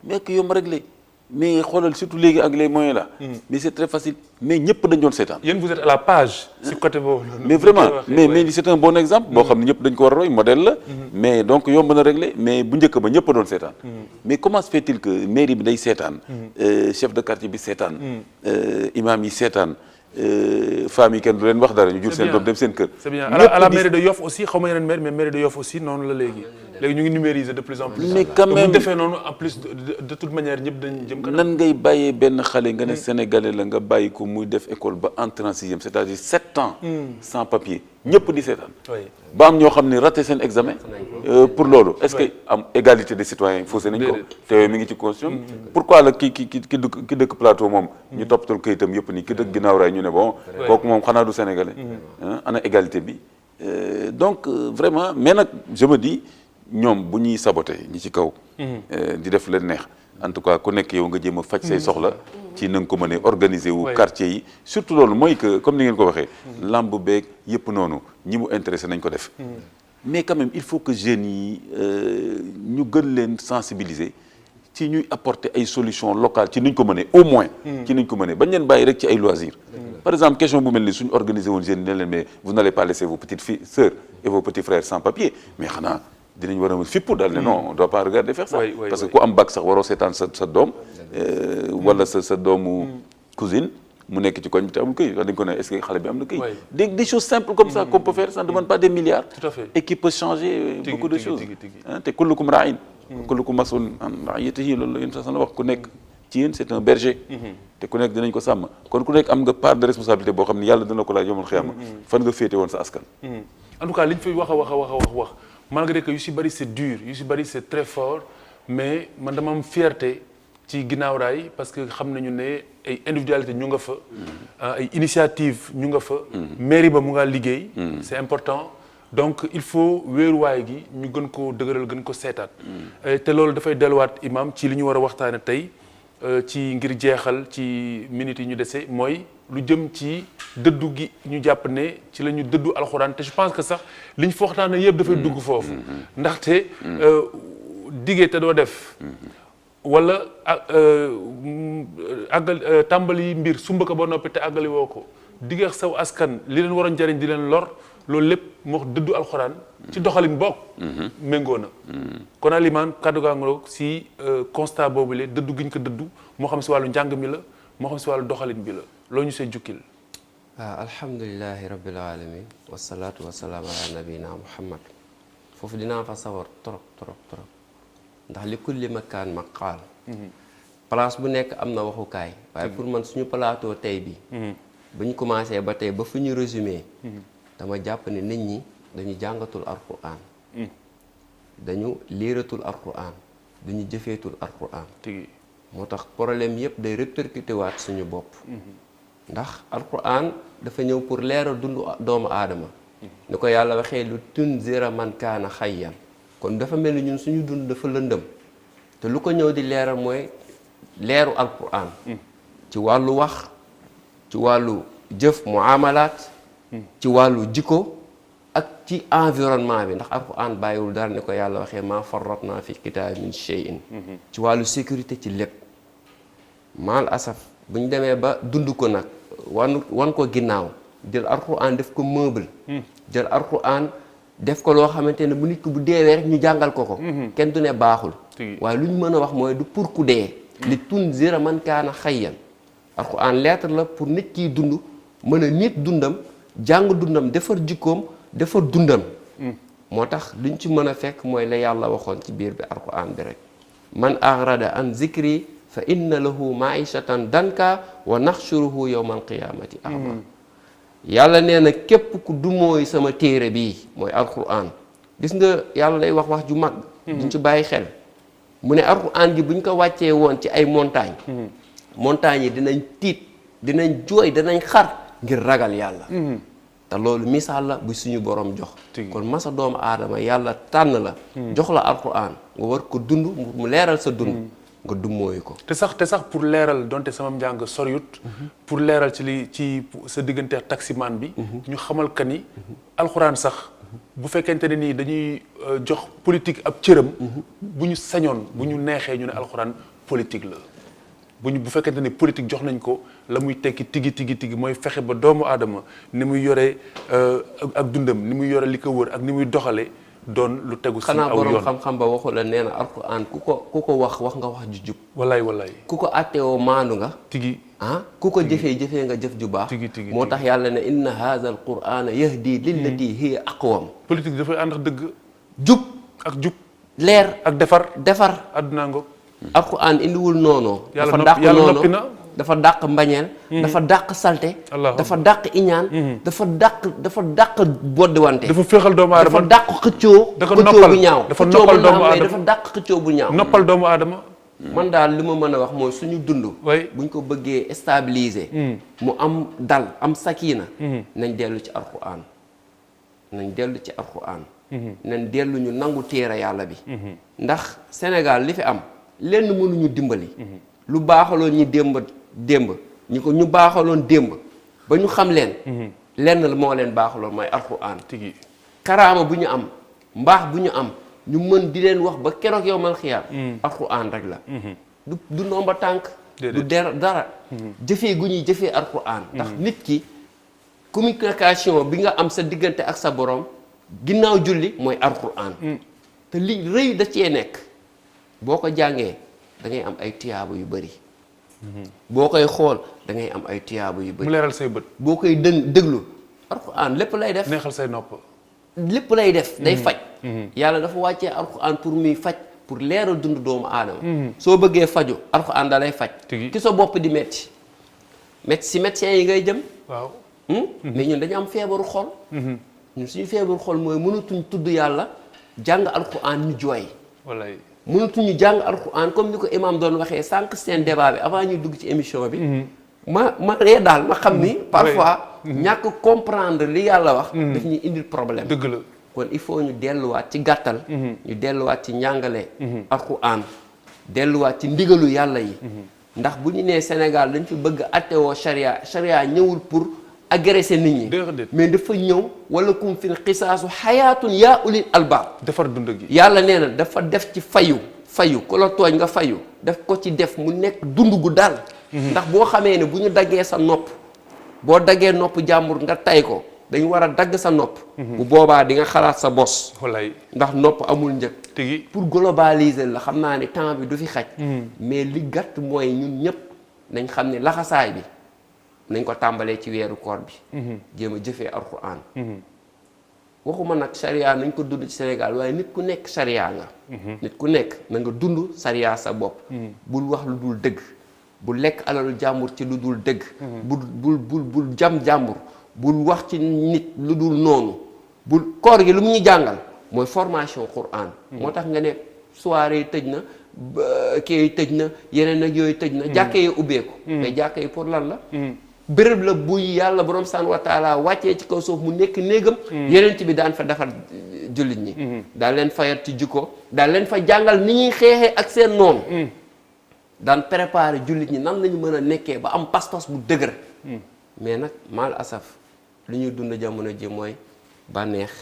mais ak a yomb a réglé mais xoolal surtout léegi ak les moyens là. mais c'est très facile mais ñëpp dañ doon seetaan. yéen vous êtes à la page. si côté boobu. mais vraiment mais c'est un bon exemple. boo xam ne ñëpp dañ ko war a roy modèle la. mais donc yomb na réglé mais bu njëkk ba ñëpp a doon seetaan. mais comment se fait-il que mairie bi day seetaan. chef de quartier bi seetaan. imam yi seetaan. femmes yi kenn du leen wax dara ñu jur seen doom dem seen kër. c'est bien à la mairie de Yoff aussi xaw ma yeneen mairie mais mairie de Yoff aussi noonu la léegi ñu ngi numériser de plus en plus. mais quand même bu defee noonu en plus de toute manière ñëpp dañ jëm kanam. nan ngay bàyyee benn xale nga ne sénégalais la nga bàyyi ko muy def école ba entrer en sixième c'est-à-dire 7 ans. sans papier ñëpp di seetaan. ba am ñoo xam ne raté seen examen. pour loolu est-ce que am égalité des citoyens faussé nañ ko. te yooyu mi ngi ci constitution. pourquoi la ki dëkk plateau moom. ñu toppatoo kayitam yëpp nii ki dëkk ginnaaw raay ñu ne bon. kooku moom xanaa du sénégalais. ana égalité bi. donc vraiment mais nag je me dis ñoom bu ñuy saboter ñi ci kaw. di def leen neex en tout cas ku nekk yow nga jéem a faj say soxla. ci na nga ko mënee organiser wu quartier yi surtout loolu mooy que comme ni ngeen ko waxee. lamb beeg yëpp noonu ñi mu intéressé nañ ko def. mais quand même il faut que jeunes yi ñu gën leen sensibiliser ci ñuy apporter ay solutions locales ci nuñ ko mënee au moins. ci nuñ ko mënee bañ leen bàyyi rek ci ay loisirs. par exemple question bu mel ni suñu organisé woon jeunes ne leen mais vous n'allez pas laisser vos petites filles sœurs et vos petits frères sans papier mais xanaa dinañ war a fippu daal ne non on doit pas regarder faire ça parce que ku am bac sax waroo seetaan sa doom wala sa doomu cousine mu nekk ci koñ bi te amul këy wax dañ ko ne est-ce que xale bi am na këy des choses simples comme ça qu'on peut faire ça ne demande pas des milliards tout à fait et qui peut changer beaucoup de choses te kullukum ra'in kullukum mas'ulun an ra'iyatihi loolu la yéen sax la wax ku nekk ci yéen c'est un berger te ku nekk dinañ ko sàmm kon ku nekk am nga part de responsabilité boo xam ne yàlla dina ko laaj yomal xiyaama fan nga féete woon sa askan en tout cas li ñu fay wax malgré que yu si bëri c'est dur yu si bëri c'est très fort mais man dama am fierté ci ginnaaw raay parce que xam nañu ne ay individualité ñu nga fa ay initiative ñu nga fa mairie ba mu ngaa liggéey c'est important donc il faut wéeruwaay gi ñu gën ko dëgëral gën ko seetaat te loolu dafay delluwaat imam ci li ñu war a waxtaane tey ci ngir jeexal ci minutes yi ñu dese mooy lu jëm ci dëddu gi ñu jàpp ne ci la ñu dëddu alxuraan te je pense que sax li ñu fa waxtaane yëpp dafay dugg foofu ndaxte diggee te doo def wala àggal tàmbali mbir sumba ko ba noppi te àggali woo ko diggee saw askan li leen waroon njariñ di leen lor loolu lépp moo wax dëddu alxuraan ci doxalin bokk méngoo na kon alimaan kàddu gaa ngoog si constat boobu le dëddu gi ñu ko dëddu moo xam si wàllu njàng mi la moo xam si wàllu doxalin bi la loo ñu see jukkil waaw alhamdulilahi rabbil alamin wasalaatu wasalaamu ala nabina muhammad foofu dinaa fa sawar trop ndax li kulli makaan maqaal place bu nekk am na waxukaay waaye pour man suñu plateau tey bi bu ñu commencé ba tey ba fu ñu résumé dama jàpp ne nit ñi dañu jàngatul alquran dañu liiratul alquran dañu jëfeetul alquran moo tax problème yëpp day répercuté waat suñu bopp ndax alquran dafa ñëw pour leeral dundu doomu aadama ni ko yàlla waxee lu tunzira man kaana xayyan kon dafa mel ni ñun suñu dund dafa lëndëm te lu ko ñëw di leeral mooy leeru alquran ci wàllu wax ci wàllu jëf muamalaat ci wàllu jikko ak ci environnement bi ndax alquran bàyyiwul dara ni ko yàlla waxee maa farratna fi kitaabi min shay'in ci wàllu sécurité ci lépp maal asaf bu ñu demee ba dund ko nag wan ko ginnaaw jël alquran def ko meuble jël alquran def ko loo xamante ne bu nit ko bu deewee rek ñu jàngal ko kenn du ne baaxul waaye lu ñu mën a wax mooy du pour ku dee li tunzira man kaana xayyan alquran lettre la pour nit kiy dund mën a nit dundam jàng dundam defar jikkoom defar dundam moo tax luñ ci mën a fekk mooy la yàlla waxoon ci biir bi alquran bi rek man agrada an zikri fa inna lahu maishatan danka wa naxshuruhu yawma alqiyamati a'ma yàlla nee na képp ku dumooy sama téere bii mooy alquran gis nga yàlla lay wax ju mag duñ ci bàyyi xel mu ne alquran gi buñ ko wàccee woon ci ay montagnes yi dinañ tiit dinañ jooy dinañ xar ngir ragal yàlla te loolu misaal la bu suñu borom jox kon masa doomu aadama yàlla tànn la jox la alquran nga war ko dund mu leeral sa dund nga dummóoyu ko te sax pour leeral donte sama njàng soriut pour leeral ci sa diggante taximaan bi ñu xamal ka ni alxuraan sax bu fekkente ne nii dañuy jox politique ab cëram bu ñu sañoon bu ñu neexee ñu ne alxuraan politique la bu fekkente ne politique jox nañ ko la muy tekki tigi mooy fexe ba doomu aadama ni muy yore ak dundam ni muy yore li ko wër ak ni muy doxale doon lu tegu si aw yoon xanaa borom xam-xam ba waxu la nee na alquran ku ko wax nga wax ju jub wallaay ku ko attewoo maandu nga tigi ku ko jëfee nga jëf ju baax moo tax yàlla ne inna hadha alqurana yahdi lillati hiya aqwam politique dafay ànd ak dëgg jub leer ak defar adduna ngoog alquran indiwul noonu dafa dàq noppi na dafa dàq mbañeel dafa dàq salte dafa dàq iñaan dafa dàq boddiwante dafa féexal doomu aadama dafa dàq xëccoo bu ñaaw dafa noppal doomu aadama dafa dàq xëccoo bu ñaaw noppal doomu aadama man daal li ma mën a wax mooy suñu dund buñ ko bëggee stabiliser mu am dal am sakina nañ dellu ci alquran nañ dellu ñu nangu téere yàlla bi ndax Sénégal li fi am lenn mënuñu dimbali lu baaxaloon ñi démb ñu baaxaloon démb ba ñu xam leen lenn la moo leen baaxaloon mooy alxuraan karaama bu ñu am mbaax bu ñu am ñu mën di leen wax ba keroog yow mal xiyaam alxuraan rek la du ndomba tànk du dara jëfee gu ñuy jëfee alquran ndax nit ki communication bi nga am sa diggante ak sa borom ginnaaw julli mooy alquran te li rëy da cee nekk boo ko jàngee da ngay am ay tiyaaba yu bëri boo koy xool da ngay am ay tiyaaba yu bëri mu leeral say bët boo koy déglu alquran lépp lay def neexal say nopp lépp lay def day faj yàlla dafa wàccee alquran pour muy faj pour leeral dund doomu aadama soo bëggee faju alquran da lay faj ki sa bopp di metti si médecins yi ngay jëm waaw mais ñun dañu am feebaru xol ñun suñu feebaru xol mooy mënatuñ tudd yàlla jàng alquran ñu jooy wallaay mënatuñu jàng alquran comme ni ko imam doon waxee sànq seen débat bi avant ñuy dugg ci émission bi ma ree daal ma xam ni parfois ñàkk comprendre li yàlla wax daf ñuy indil problème dëgg la kon il faut ñu delluwaat ci gàttal ñu delluwaat ci njàngale alquran delluwaat ci ndigalu yàlla yi ndax bu ñu nee Sénégal dañ fi bëgg attewoo charia ñëwul pour agresser nit ñi mais dafa ñëw wala kum fi xisaasu xayaatun yaa ulil albaab defar dund gi yàlla nee na dafa def ci fayu ku la tooñ nga fayu daf ko ci def mu nekk dund gu dal ndax boo xamee ne bu ñu daggee sa nopp boo daggee nopp jàmbur nga tay ko dañu war a dagg sa nopp bu boobaa di nga xalaat sa bos wallaay ndax nopp amul njëg tigi pour globaliser la xam naa ne temps bi du fi xaj mais li gàtt mooy ñun ñëpp nañ xam ne laxasaay bi nañ ko tàmbalee ci weeru koor bi jéem a jëfee alquran waxuma nag charia nañ ko dund ci Sénégal waaye nit ku nekk charia nga nit ku nekk na nga dund charia sa bopp bul wax lu dul dëgg bul lekk alalu jàmbur ci lu dul dëgg bul jam jàmbur bul wax ci nit lu dul noonu bul koor gi lu mu ñu jàngal mooy formation Qur'an moo tax nga ne soirée yi tëj na kii yi tëj na yeneen ak yooyu tëj na jàkke yi ubbeeku mais jàkke yi pour lan la béréb la buy yàlla borom subhanahu wa taala wàccee ci kaw suuf mu nekk néegam yeneen bi daan fa defar jullit ñi daal leen fayar ci jikko daal leen fa jàngal ni ñuy xeexee ak seen noonu daan préparer jullit ñi nan lañu mën a nekkee ba am pas-pas bu dëgër mais nag mal asaf li ñuy dund jamono ji mooy bànneex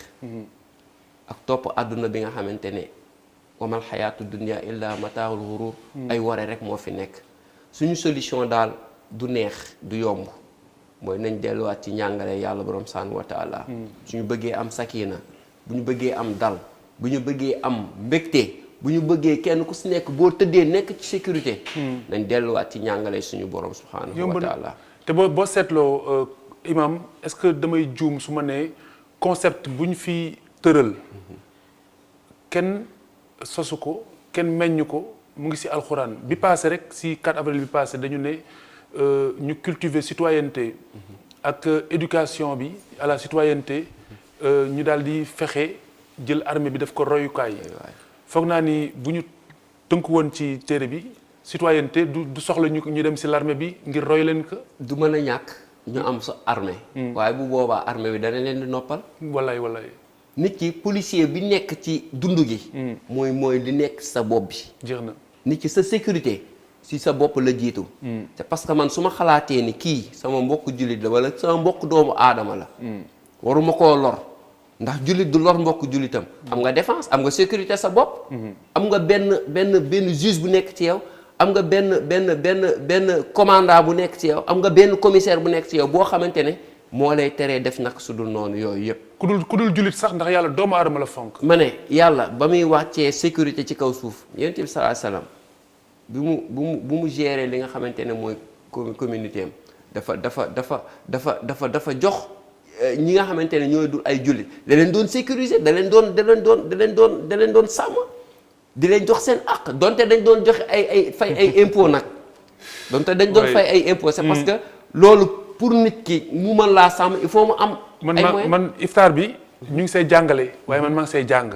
ak topp àdduna bi nga xamante ne wamal xayaatu dunya illa mataawul ghurur ay ware rek moo fi nekk suñu solution daal du neex du yomb mooy nañ delluwaat ci njàngale yàlla borom subhanahu wa taala suñu bëggee am sakina bu ñu bëggee am dal bu ñu bëggee am mbégte bu ñu bëggee kenn ku si nekk boo tëddee nekk ci sécurité nañ delluwaat ci njàngale suñu borom subhanahu wa taala te boo seetloo imam est-ce que damay juum su ma nee concept bu ñu fi tëral kenn sosu ko kenn meññ ko mu ngi ci alxuraan bi passé rek ci 4 avril bi passé dañu ne ñu cultiver citoyenneté ak éducation bi à la citoyenneté ñu daal di fexe jël armée bi def ko royukaay foog naa ni bu ñu tënk woon ci téere bi citoyenneté du soxla ñu dem ci l'armée bi ngir roy leen ko du mën a ñàkk ñu am sa armée waaye bu boobaa armée bi dana leen di noppal wallaay nit ki policier bi nekk ci dund gi mooy li nekk sa bopp bi jeex na nit ki sa sécurité si sa bopp la jiitu c'est parce que man su ma xalaatee ni kii sama mbokk jullit la wala sama mbokk doomu aadama la waruma koo lor ndax jullit du lor mbokk jullitam am nga défense am nga sécurité sa bopp am nga benn juge bu nekk ci yow am nga benn commandant bu nekk ci yow am nga benn commissaire bu nekk ci yow boo xamante ne moo lay teree def nag su dul noonu yooyu yëpp ku dul jullit sax ndax yàlla doomu aadama la fonk ma ne yàlla ba muy wàccee sécurité ci kaw suuf yonent bi sallallahu alayhi wasallam bu mu gérer li nga xamante ne mooy communauté am dafa jox ñi nga xamante ne ñooy dul ay jullit da leen doon sécuriser da leen doon sàmm di leen jox seen àq donte dañ doon joxe fay ay impôt nag donte dañ doon fay ay impôt c'est parce que loolu pour nit ki mu mën laa sàmm il faut mu am ay moyens man iftaar bi ñu ngi say jàngale waaye man maa ngi say jàng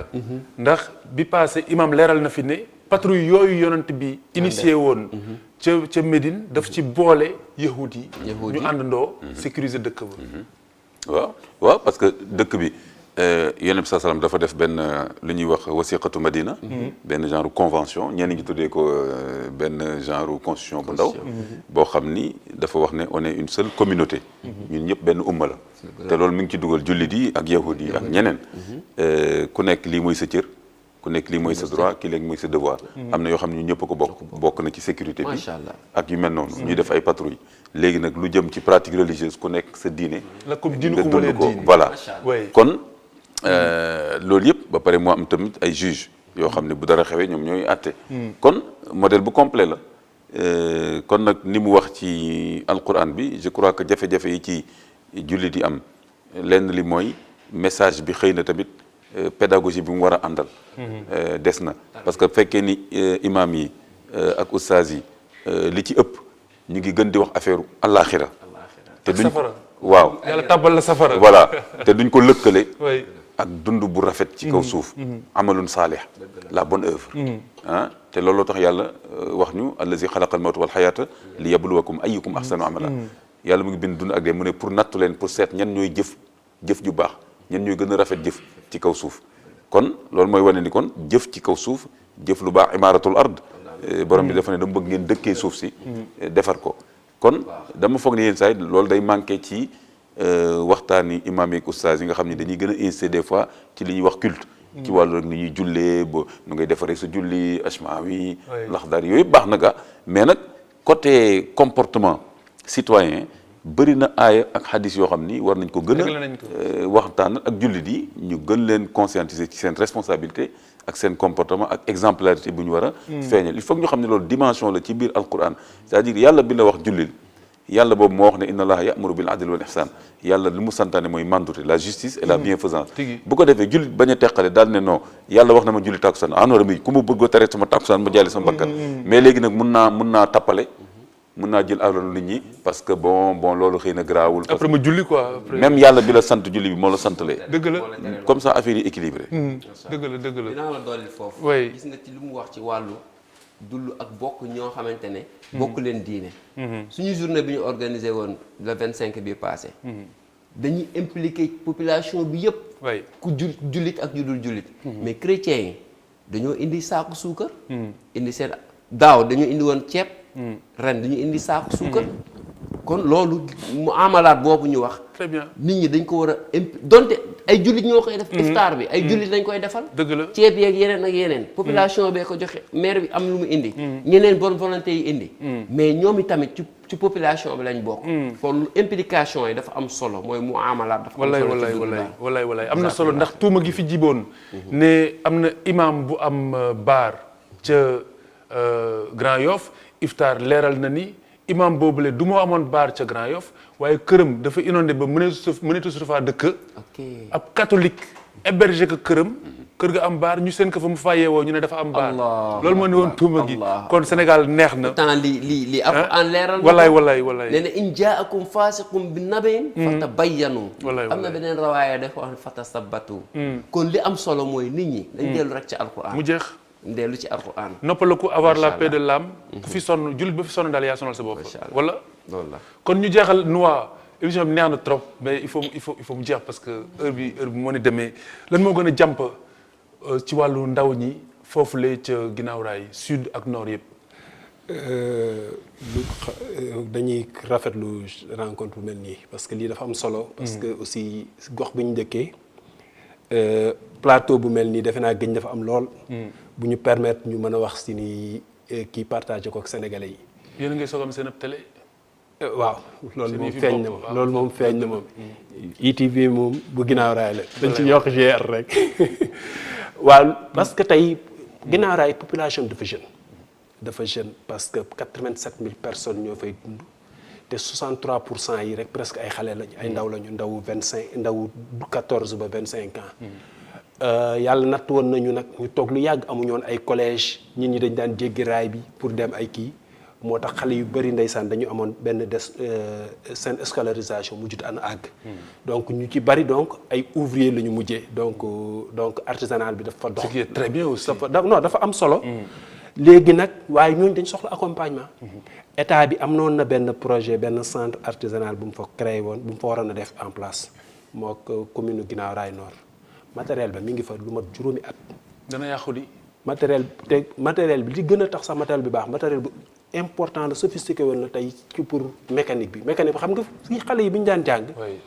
ndax bi passé imam leeral na fi ne patrouille yooyu yonent bi initié woon ca Médine daf ci boole yahud yi ñu àndandoo sécuriser dëkk ba waaw parce que dëkk bi yonent bi sallam dafa def benn lu ñuy wax wasiqatu Madina benn genre convention ñenn ñi tuddee ko benn genre constitution bu ndaw boo xam ni dafa wax ne on est une seule communauté ñun ñëpp benn umma la te loolu mi ngi ci dugal jullit yi ak yahud yi ak ñeneen ku nekk lii mooy sa cër ku nekk lii mooy sa droit kii léegi mooy sa devoir. am na yoo xam ne ñu ñëpp a ko bokk na ci sécurité bi macha allah ak yu mel noonu. ñuy def ay patrouille léegi nag lu jëm ci pratique religieuse ku nekk sa diine. la comme diine nga ku mu dund leen ko diine. voilà. oui kon loolu yëpp ba pare moo am tamit ay juge yoo xam ne bu dara xewee ñoom ñooy àtte. kon modèle bu complet la. kon nag ni mu wax ci alquran bi je crois que jafe-jafe yi ci jullit yi am lenn li mooy message bi xëy na tamit pédagogie bi mu war a àndal. des na parce que fekkee ni imam yi ak ustaas yi li ci ëpp ñu ngi gën di wax affaire àllaaxira te duñ safara waaw yàlla tàbbal la safara. voilà te duñ ko lëkkale. oui ak dund bu rafet ci kaw suuf. amalun saalih la bonne œuvre. ah te looloo tax yàlla wax ñu allazi xalaqal mawta wal xayaata li yabluwakum ayyukum ahsanu amala. yàlla mu ngi bind dund ak dee mu ne pour nattu leen pour seet ñan ñooy jëf ju baax ñan ñooy gën a rafet jëf ci kaw suuf. kon loolu mooy wane ni kon jëf ci kaw suuf jëf lu baax imaaratul ard borom bi dafa ne dama bëgg ngeen dëkkee suuf si. defar ko kon dama foog ne yenn saa yi loolu day manqué ci. waxtaani imaam yi ak ustaas yi nga xam ne dañuy gën a insister des fois ci li ñuy wax culte. ci wàllu rek ni ñuy jullee ba nu ngay defaree sa julli ashmaawi laxdar yooyu yëpp baax na ga mais nag côté comportement citoyen bëri na aaya ak xadis yoo xam ni war nañ ko gën a waxtaan ak jullit yi ñu gën leen conscientiser ci seen responsabilité ak seen comportement ak exemplarité bu ñu war a feeñal il faut que ñu xam ne loolu dimension la ci biir alquran c'est-à-dire yàlla bi la wax jullil yàlla boobu moo wax ne inna allaha ya'muru bil adli wal ihsan yàlla li mu santaane mooy mandute la justice et la bienfaisance bu ko defee jullit bañ a teqale daal ne non yàlla wax na ma julli tàkkusaan anoora mi ku ma bëgg tere sama tàkkusaan ma jaale sama bakkan mais léegi nag mun naa tappale mun naa jël alalu nit ñi parce que bon loolu xëy na garaawul après ma julli quoi même yàlla bi la sant julli bi moo la santalee dëgg la comme ça affaire yi équilibré dëgg la dinaa la dolli foofu oui gis nga ci lu mu wax ci wàllu dullu ak bokk ñoo xamante ne bokk leen diine suñu journée bi ñu organisé woon le 25 bi passé dañuy impliqué population bi yëpp ku jullit ak ñu dul jullit mais chrétiens yi dañoo indi saaku suukar indi seen daaw dañoo indi woon ceeb ren dañu indi saaku suukar kon loolu mu amalaat boobu ñu wax très bien nit ñi dañ ko war a donte ay jullit ñoo koy def iftaar bi ay jullit dañ koy defal dëgg la ceeb yeeg yeneen ak yeneen population bee ko joxe maire bi am lu mu indi ñeneen bonne volonté yi indi mais ñoom itamit ci population bi lañ bokk kon implication yi dafa am solo mooy mu amalaat dafa am solo wallaay am na solo ndax tuuma gi fi jiboon ne am na imam bu am baar ca Grand Yoff iftaar leeral na ni imam boobule du moo amoon baar ca Grand Yoff waaye këram dafa inondé ba mëneetu su faa dëkk ab catholique hébergé ko këram kër ga am baar ñu seen ko fa mu fayee woo ñu ne dafa am baar loolu moo ni woon tuuma gi kon Sénégal neex na temps li Alxuraan leeral wallaay nee na in jaakum faasiqun bi nabain fatabayyanu am na beneen rawaaya dafa wax fatasabbatu kon li am solo mooy nit ñi dañ dellu rek ci Alxuraan mu jeex dellu ci Alxuraan noppalaku avoir la paix de l'âme ku fi sonn jullit ba fi sonn daal yaa sonal sa bopp wala loolu la kon ñu jeexal Noa émission bi neex na trop mais il faut mu jeex parce que heure bi moo ni demee lan moo gën a jàmp ci wàllu ndaw ñi foofu la ca ginnaaw raay sud ak nord yëpp dañuy rafetlu rencontre bu mel nii parce que lii dafa am solo parce que aussi gox bi ñu dëkkee plateau bu mel nii defe naa gëñ dafa am lool bu ñu permettre ñu mën a wax si ni kii partagé ko ak sénégalais yi yéen a ngi soog am seen ab télé waaw loolu moom feeñ na moom loolu moom feeñ na moom ITV moom bu ginnaaw raay la dañ ci yokk GR rek waaw parce que tey ginnaaw raay population dafa jeune parce que 87 000 personnes ñoo fay dund te 63% yi rek presque ay xale lañu ay ndaw lañu ndawu 14 ba 25 ans yàlla natt woon nañu nag ñu toog lu yàgg amuñu woon ay collège nit ñi dañ daan jéggi raay bi pour dem ay kii moo tax xale yu bëri ndeysaan dañu amoon benn seen scolarisation mujjut an àgg donc ñu ci bëri donc ay ouvrier la ñu mujjee donc artisanal bi dafa dox. ce qui est très bien aussi. dafa am solo. léegi nag waaye ñooñu dañ soxla accompagnement. état bi am noon na benn projet benn centre artisanal bu mu fa créé woon bu mu fa waroon a def en place moo ko commune Guinaw Rail Nord matériel ba mi ngi fa lu mat juróomi at. dana yàqu di. matériel bi li gën a tax sax matériel bi baax matériel bu important la sophistiqué woon la tey ci pour mécanique bi xam nga fii xale yi bi ñu daan jàng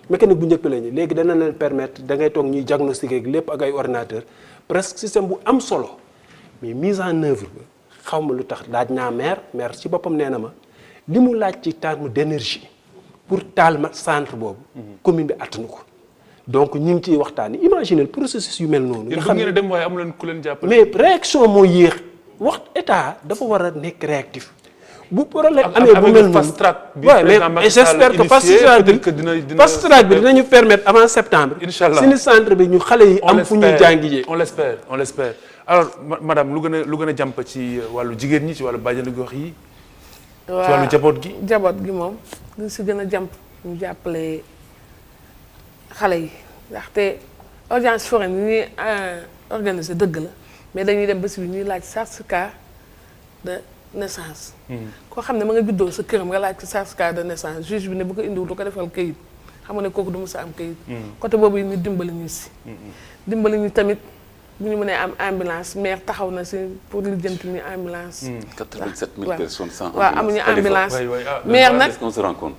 mécanique bu njëkk lañu léegi dana leen permettre da ngay toog ñuy diagnostiquer ak lépp ak ay ordinateur presque système bu am solo mais mise en œuvre ba xaw ma lu tax laaj naa maire ci boppam nee na ma li mu laaj ci terme d'énergie pour taal centre boobu commune bi attanu ko donc ñu ngi ciy waxtaan imaginer processus yu mel noonu nga xam ne dem waaye amu leen ku leen jàppale mais réaction moo yéex wax état dafa war a nekk réactif bu problème amee bu mel noonu waaw mais j'espère que fast track bi dinañu permettre avant septembre suñu centre bi ñu xale yi am fu ñuy jàngijee on l'espère alors madame lu gën a jàmp ci wàllu jigéen ñi ci wàllu bàjjenu gox yi ci wàllu jaboot gi moom li si gën a jàmp ñu jàppale xale yi ndaxte audience foraine yi ñuy organiser dëgg la mais dañuy dem ba si bi ñuy laaj certificat de naissance koo xam ne ma nga juddoo sa këram nga laaj ko certificat de naissance juge bi ne bu ko indiwul du ko defal këyit xam nga ne kooku du mu sa am këyit côté boobu yi ñu dimbali ñu si dimbali ñu tamit bu ñu mënee am ambulance maire taxaw na si pour lijjanti ñu ambulance 87 000 personnes sans waaw amuñu ambulance maire nag on se rend compte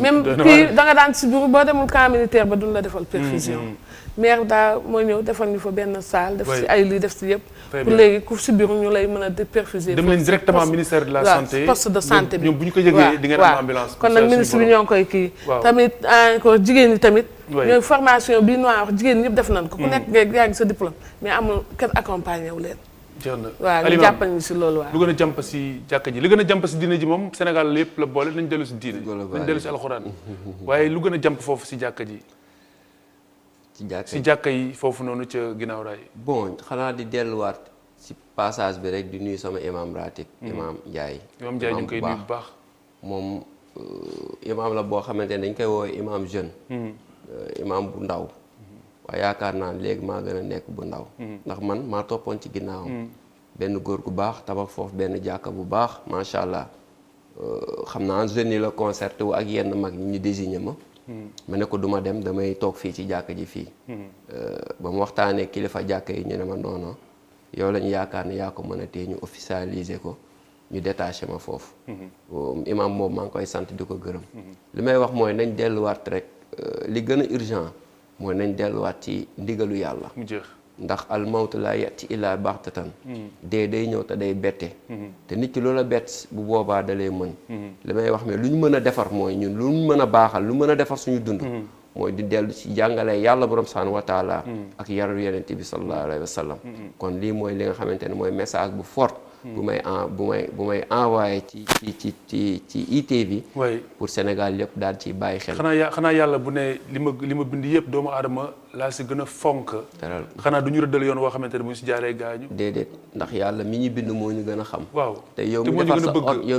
même kii da nga daan si biir boo demul camp militaire ba duñ la defal perfusion maire daa mooy ñëw defal ñu fa benn salle def si ay lii def si yëpp pour léegi ku si biir ñu lay mën a perfuser dem leen directement ministère de la santé poste de santé bi ñoom bu ñu ko yëgee di ngeen am ambulance kon nag ministre bi ñoo ngi koy kii tamit encore jigéen ñi tamit ñooy formation bii noo wax jigéen ñëpp def nañ ko ku nekk yaa ngi sa diplôme mais amul kenn accompagné wu leen waaw ñu jàppal ñu si loolu waaw lu gën a jàmp si jàkka ji li gën a jàmp si diine ji moom Sénégal lépp la boole nañ dellu si diine nañ dellu si alxuraan waaye lu gën a jàmp foofu si jàkka ji si jàkka yi foofu noonu ca ginnaaw raay bon xanaa di delluwaat si passage bi rek di nuyu sama imam ratib imam Ndiaye imam Ndiaye ñu ngi koy nuyu bu baax moom imam la boo xamante ne dañ koy woowee imam jeune imam bu ndaw waaye yaakaar naa léegi maa gën a nekk bu ndaw ndax man maa toppoon ci ginnaawam benn góor gu baax tabax foofu benn jàkka bu baax macha allah xam naa jeunes yi la concerté wu ak yenn mag ñi ñu désigné ma ne ko duma dem damay toog fii ci jàkka ji fii ba mu waxtaanee kilifa jàkka yi ñu ne ma non yow lañu yaakaar ne yaa ko mën a téye ñu officialiser ko ñu détaché ma foofu imam moom maa ngi koy sant di ko gërëm li may wax mooy nañ delluwaat rek li gën a urgent mooy nañ delluwaat ci ndigalu yàlla mu jeex ndax al mawtu laa yati illaa baxtatan dee day ñëw te day bette te nit ki loola bett bu boobaa dalee mën li may wax mais lu ñu mën a defar mooy ñun lu ñu mën a baaxal lu mën a defar suñu dund mooy di dellu ci jàngale yàlla borom subhaanahu wa taala ak yaru yonent bi sallallahu alayhi wa sallam kon lii mooy li nga xamante ne mooy message bu fort bu may envoyé ci ITV pour Sénégal yëpp daal ci bàyyi xel xanaa yàlla bu ne li ma bind yëpp doomu aadama laa si gën a fonk xanaa du ñu rëddal yoon woo xamante ne bu ñu si jaaree gaañu déedéet ndax yàlla mi ñu bind moo ñu gën a xam waaw te yow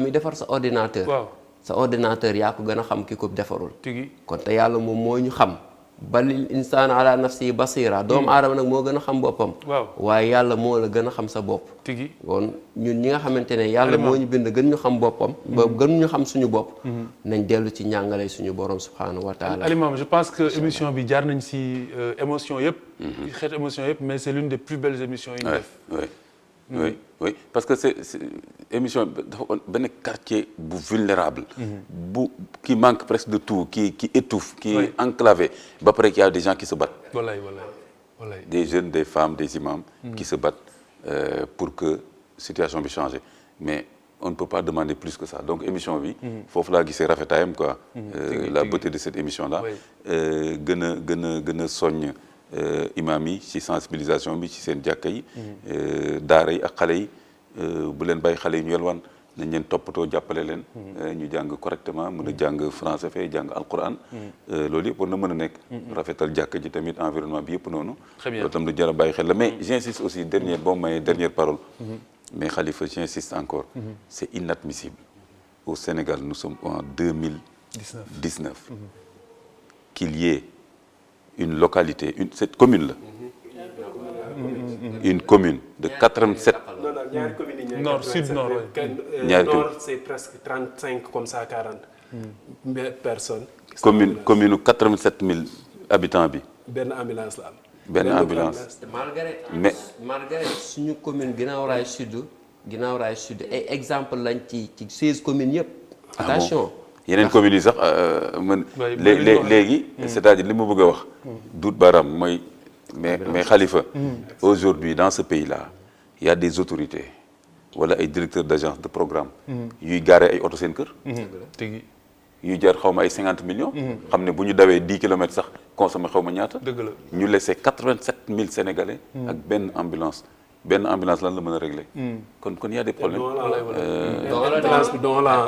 mi defar sa ordinateur waaw sa ordinateur yaa ko gën a xam ki ko defarul tigi kon te yàlla moom moo ñu xam balil insaana ala nafsi basira doomu aadama nag moo gën a xam boppam waaye yàlla moo la gën a xam sa bopp tigi kon ñun ñi nga xamante ne yàlla moo ñu bind gën ñu xam boppam ba gën ñu xam suñu bopp nañ dellu ci njàngale suñu borom subhanahu wa taala Alimam je pense que émission bi jaar nañ si émotion yëpp xeetu émotion yëpp mais c'est l'une des plus belles émissions yi ñu def oui parce que c'est émission dafa benn quartier bu vulnérable qui manque presque de tout qui étouffe qui est enclavé ba pare qu'il y a des gens qui se battent wallaay des jeunes des femmes des imams qui se battent pour que situation bi change mais on ne peut pas demander plus que ça donc émission bi foofu laa gisee rafetaayam quoi la beauté de cette émission là gën a soññ imam yi ci sensibilisation bi ci seen jàkka yi daara yi ak xale yi bu leen bàyyi xale yi ñu yelwaan nañ leen toppatoo jàppale leen ñu jàng correctement mën a jàng français fee jàng alquran loolu yëpp war na mën a nekk rafetal jàkka ji tamit environnement bi yëpp noonu loolu tam lu jar a bàyyi xel la mais j'insiste aussi dernière parole mais Khalifa j'insiste encore c'est inadmissible au Sénégal nous sommes en 2019 qu'il y ait une localité cette commune là une commune de 87 ñaari communes yi nord sud nord nord c'est presque 35 comme ça 40 personnes commune 87 000 habitants bi benn ambulance la am benn ambulance malgré suñu commune Guinaw Rail Sud ginnaaw raay sud ay exemple lañ ci 16 communes yëpp. attention yeneen communes yi sax man. léegi c'est-à-dire li ma bëgg a wax. duut baaraam mooy mais Khalifa. aujourd'hui dans ce pays-là il y a des autorités wala ay directeurs d'agence de programme. yuy garer ay oto seen kër. yuy jar xaw ma ay 50 millions. xam ne bu ñu dawee 10 kilomètres sax consommé xaw ma ñaata. dëgg la ñu laissé 87 000 Sénégalais. ak benn ambulance lan la mën a régler. kon y a des problèmes. don la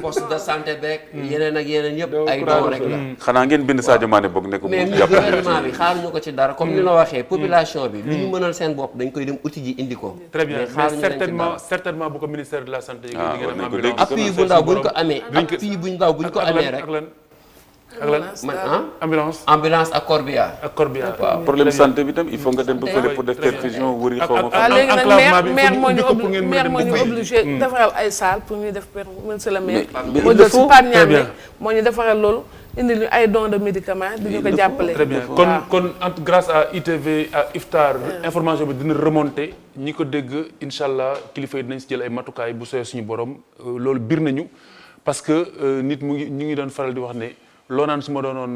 poste de santé beeg. yeneen ak yeneen yëpp ay don rek la. xanaa ngeen bind Sadio Mané boog ne ko mu jàppale gouvernement bi xaaruñu ko ci dara comme ni la waxee population bi lu ñu mënal seen bopp dañ koy dem uti ji indi ko. très bien mais certainement bu ko ministère de la santé. appui bu ndaw buñ ko amee. appui bu ndaw buñ ko amee rek. ak lan ambulance ak corbillard. waaw problème santé bi tam il faut nga dem ba fële pour def perfusion wëri xaw ma. léegi nag maire moo ñu obligé defaral ay salle pour ñuy def monsieur le maire. moo jël si Pape Niamé moo ñu defaral loolu indi ñu ay dons de médicaments di ñu ko jàppale. très bien kon grâce à ITV à Iftar information bi dina remonter ñi ko dégg incha allah kilifa yi dinañ si jël ay matukaay bu soobee suñu borom loolu bir nañu parce que nit ñu ngi doon faral di wax ne. loo naan su ma doonoon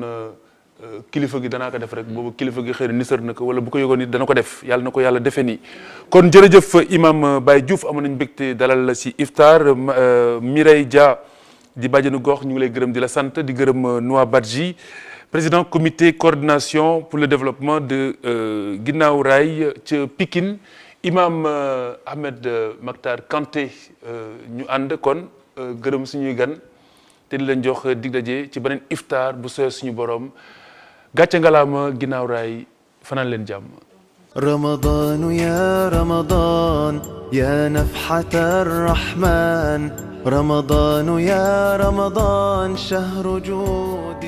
kilifa gi danaa ko def rek boobu kilifa gi xëy na nisër na ko wala bu ko yëgoon nit dana ko def yàlla na ko yàlla defee nii. kon jërëjëf imam Baye Diouf amoon nañu mbégte dalal la si Iftar Mireille Dia di bàjjenu gox ñu ngi lay gërëm di la sant di gërëm Noa Badji président comité coordination pour le développement de Guinaw Rail ca Pikine imam Ahmed Maktar Kanté ñu ànd kon gërëm suñuy gan. te di leen jox dig daje ci beneen iftaar bu sooy suñu borom gàcce ngalaama Guinaw Rail fanaan leen jàmm. رمضان يا رمضان يا نفحة الرحمن رمضان يا رمضان شهر جود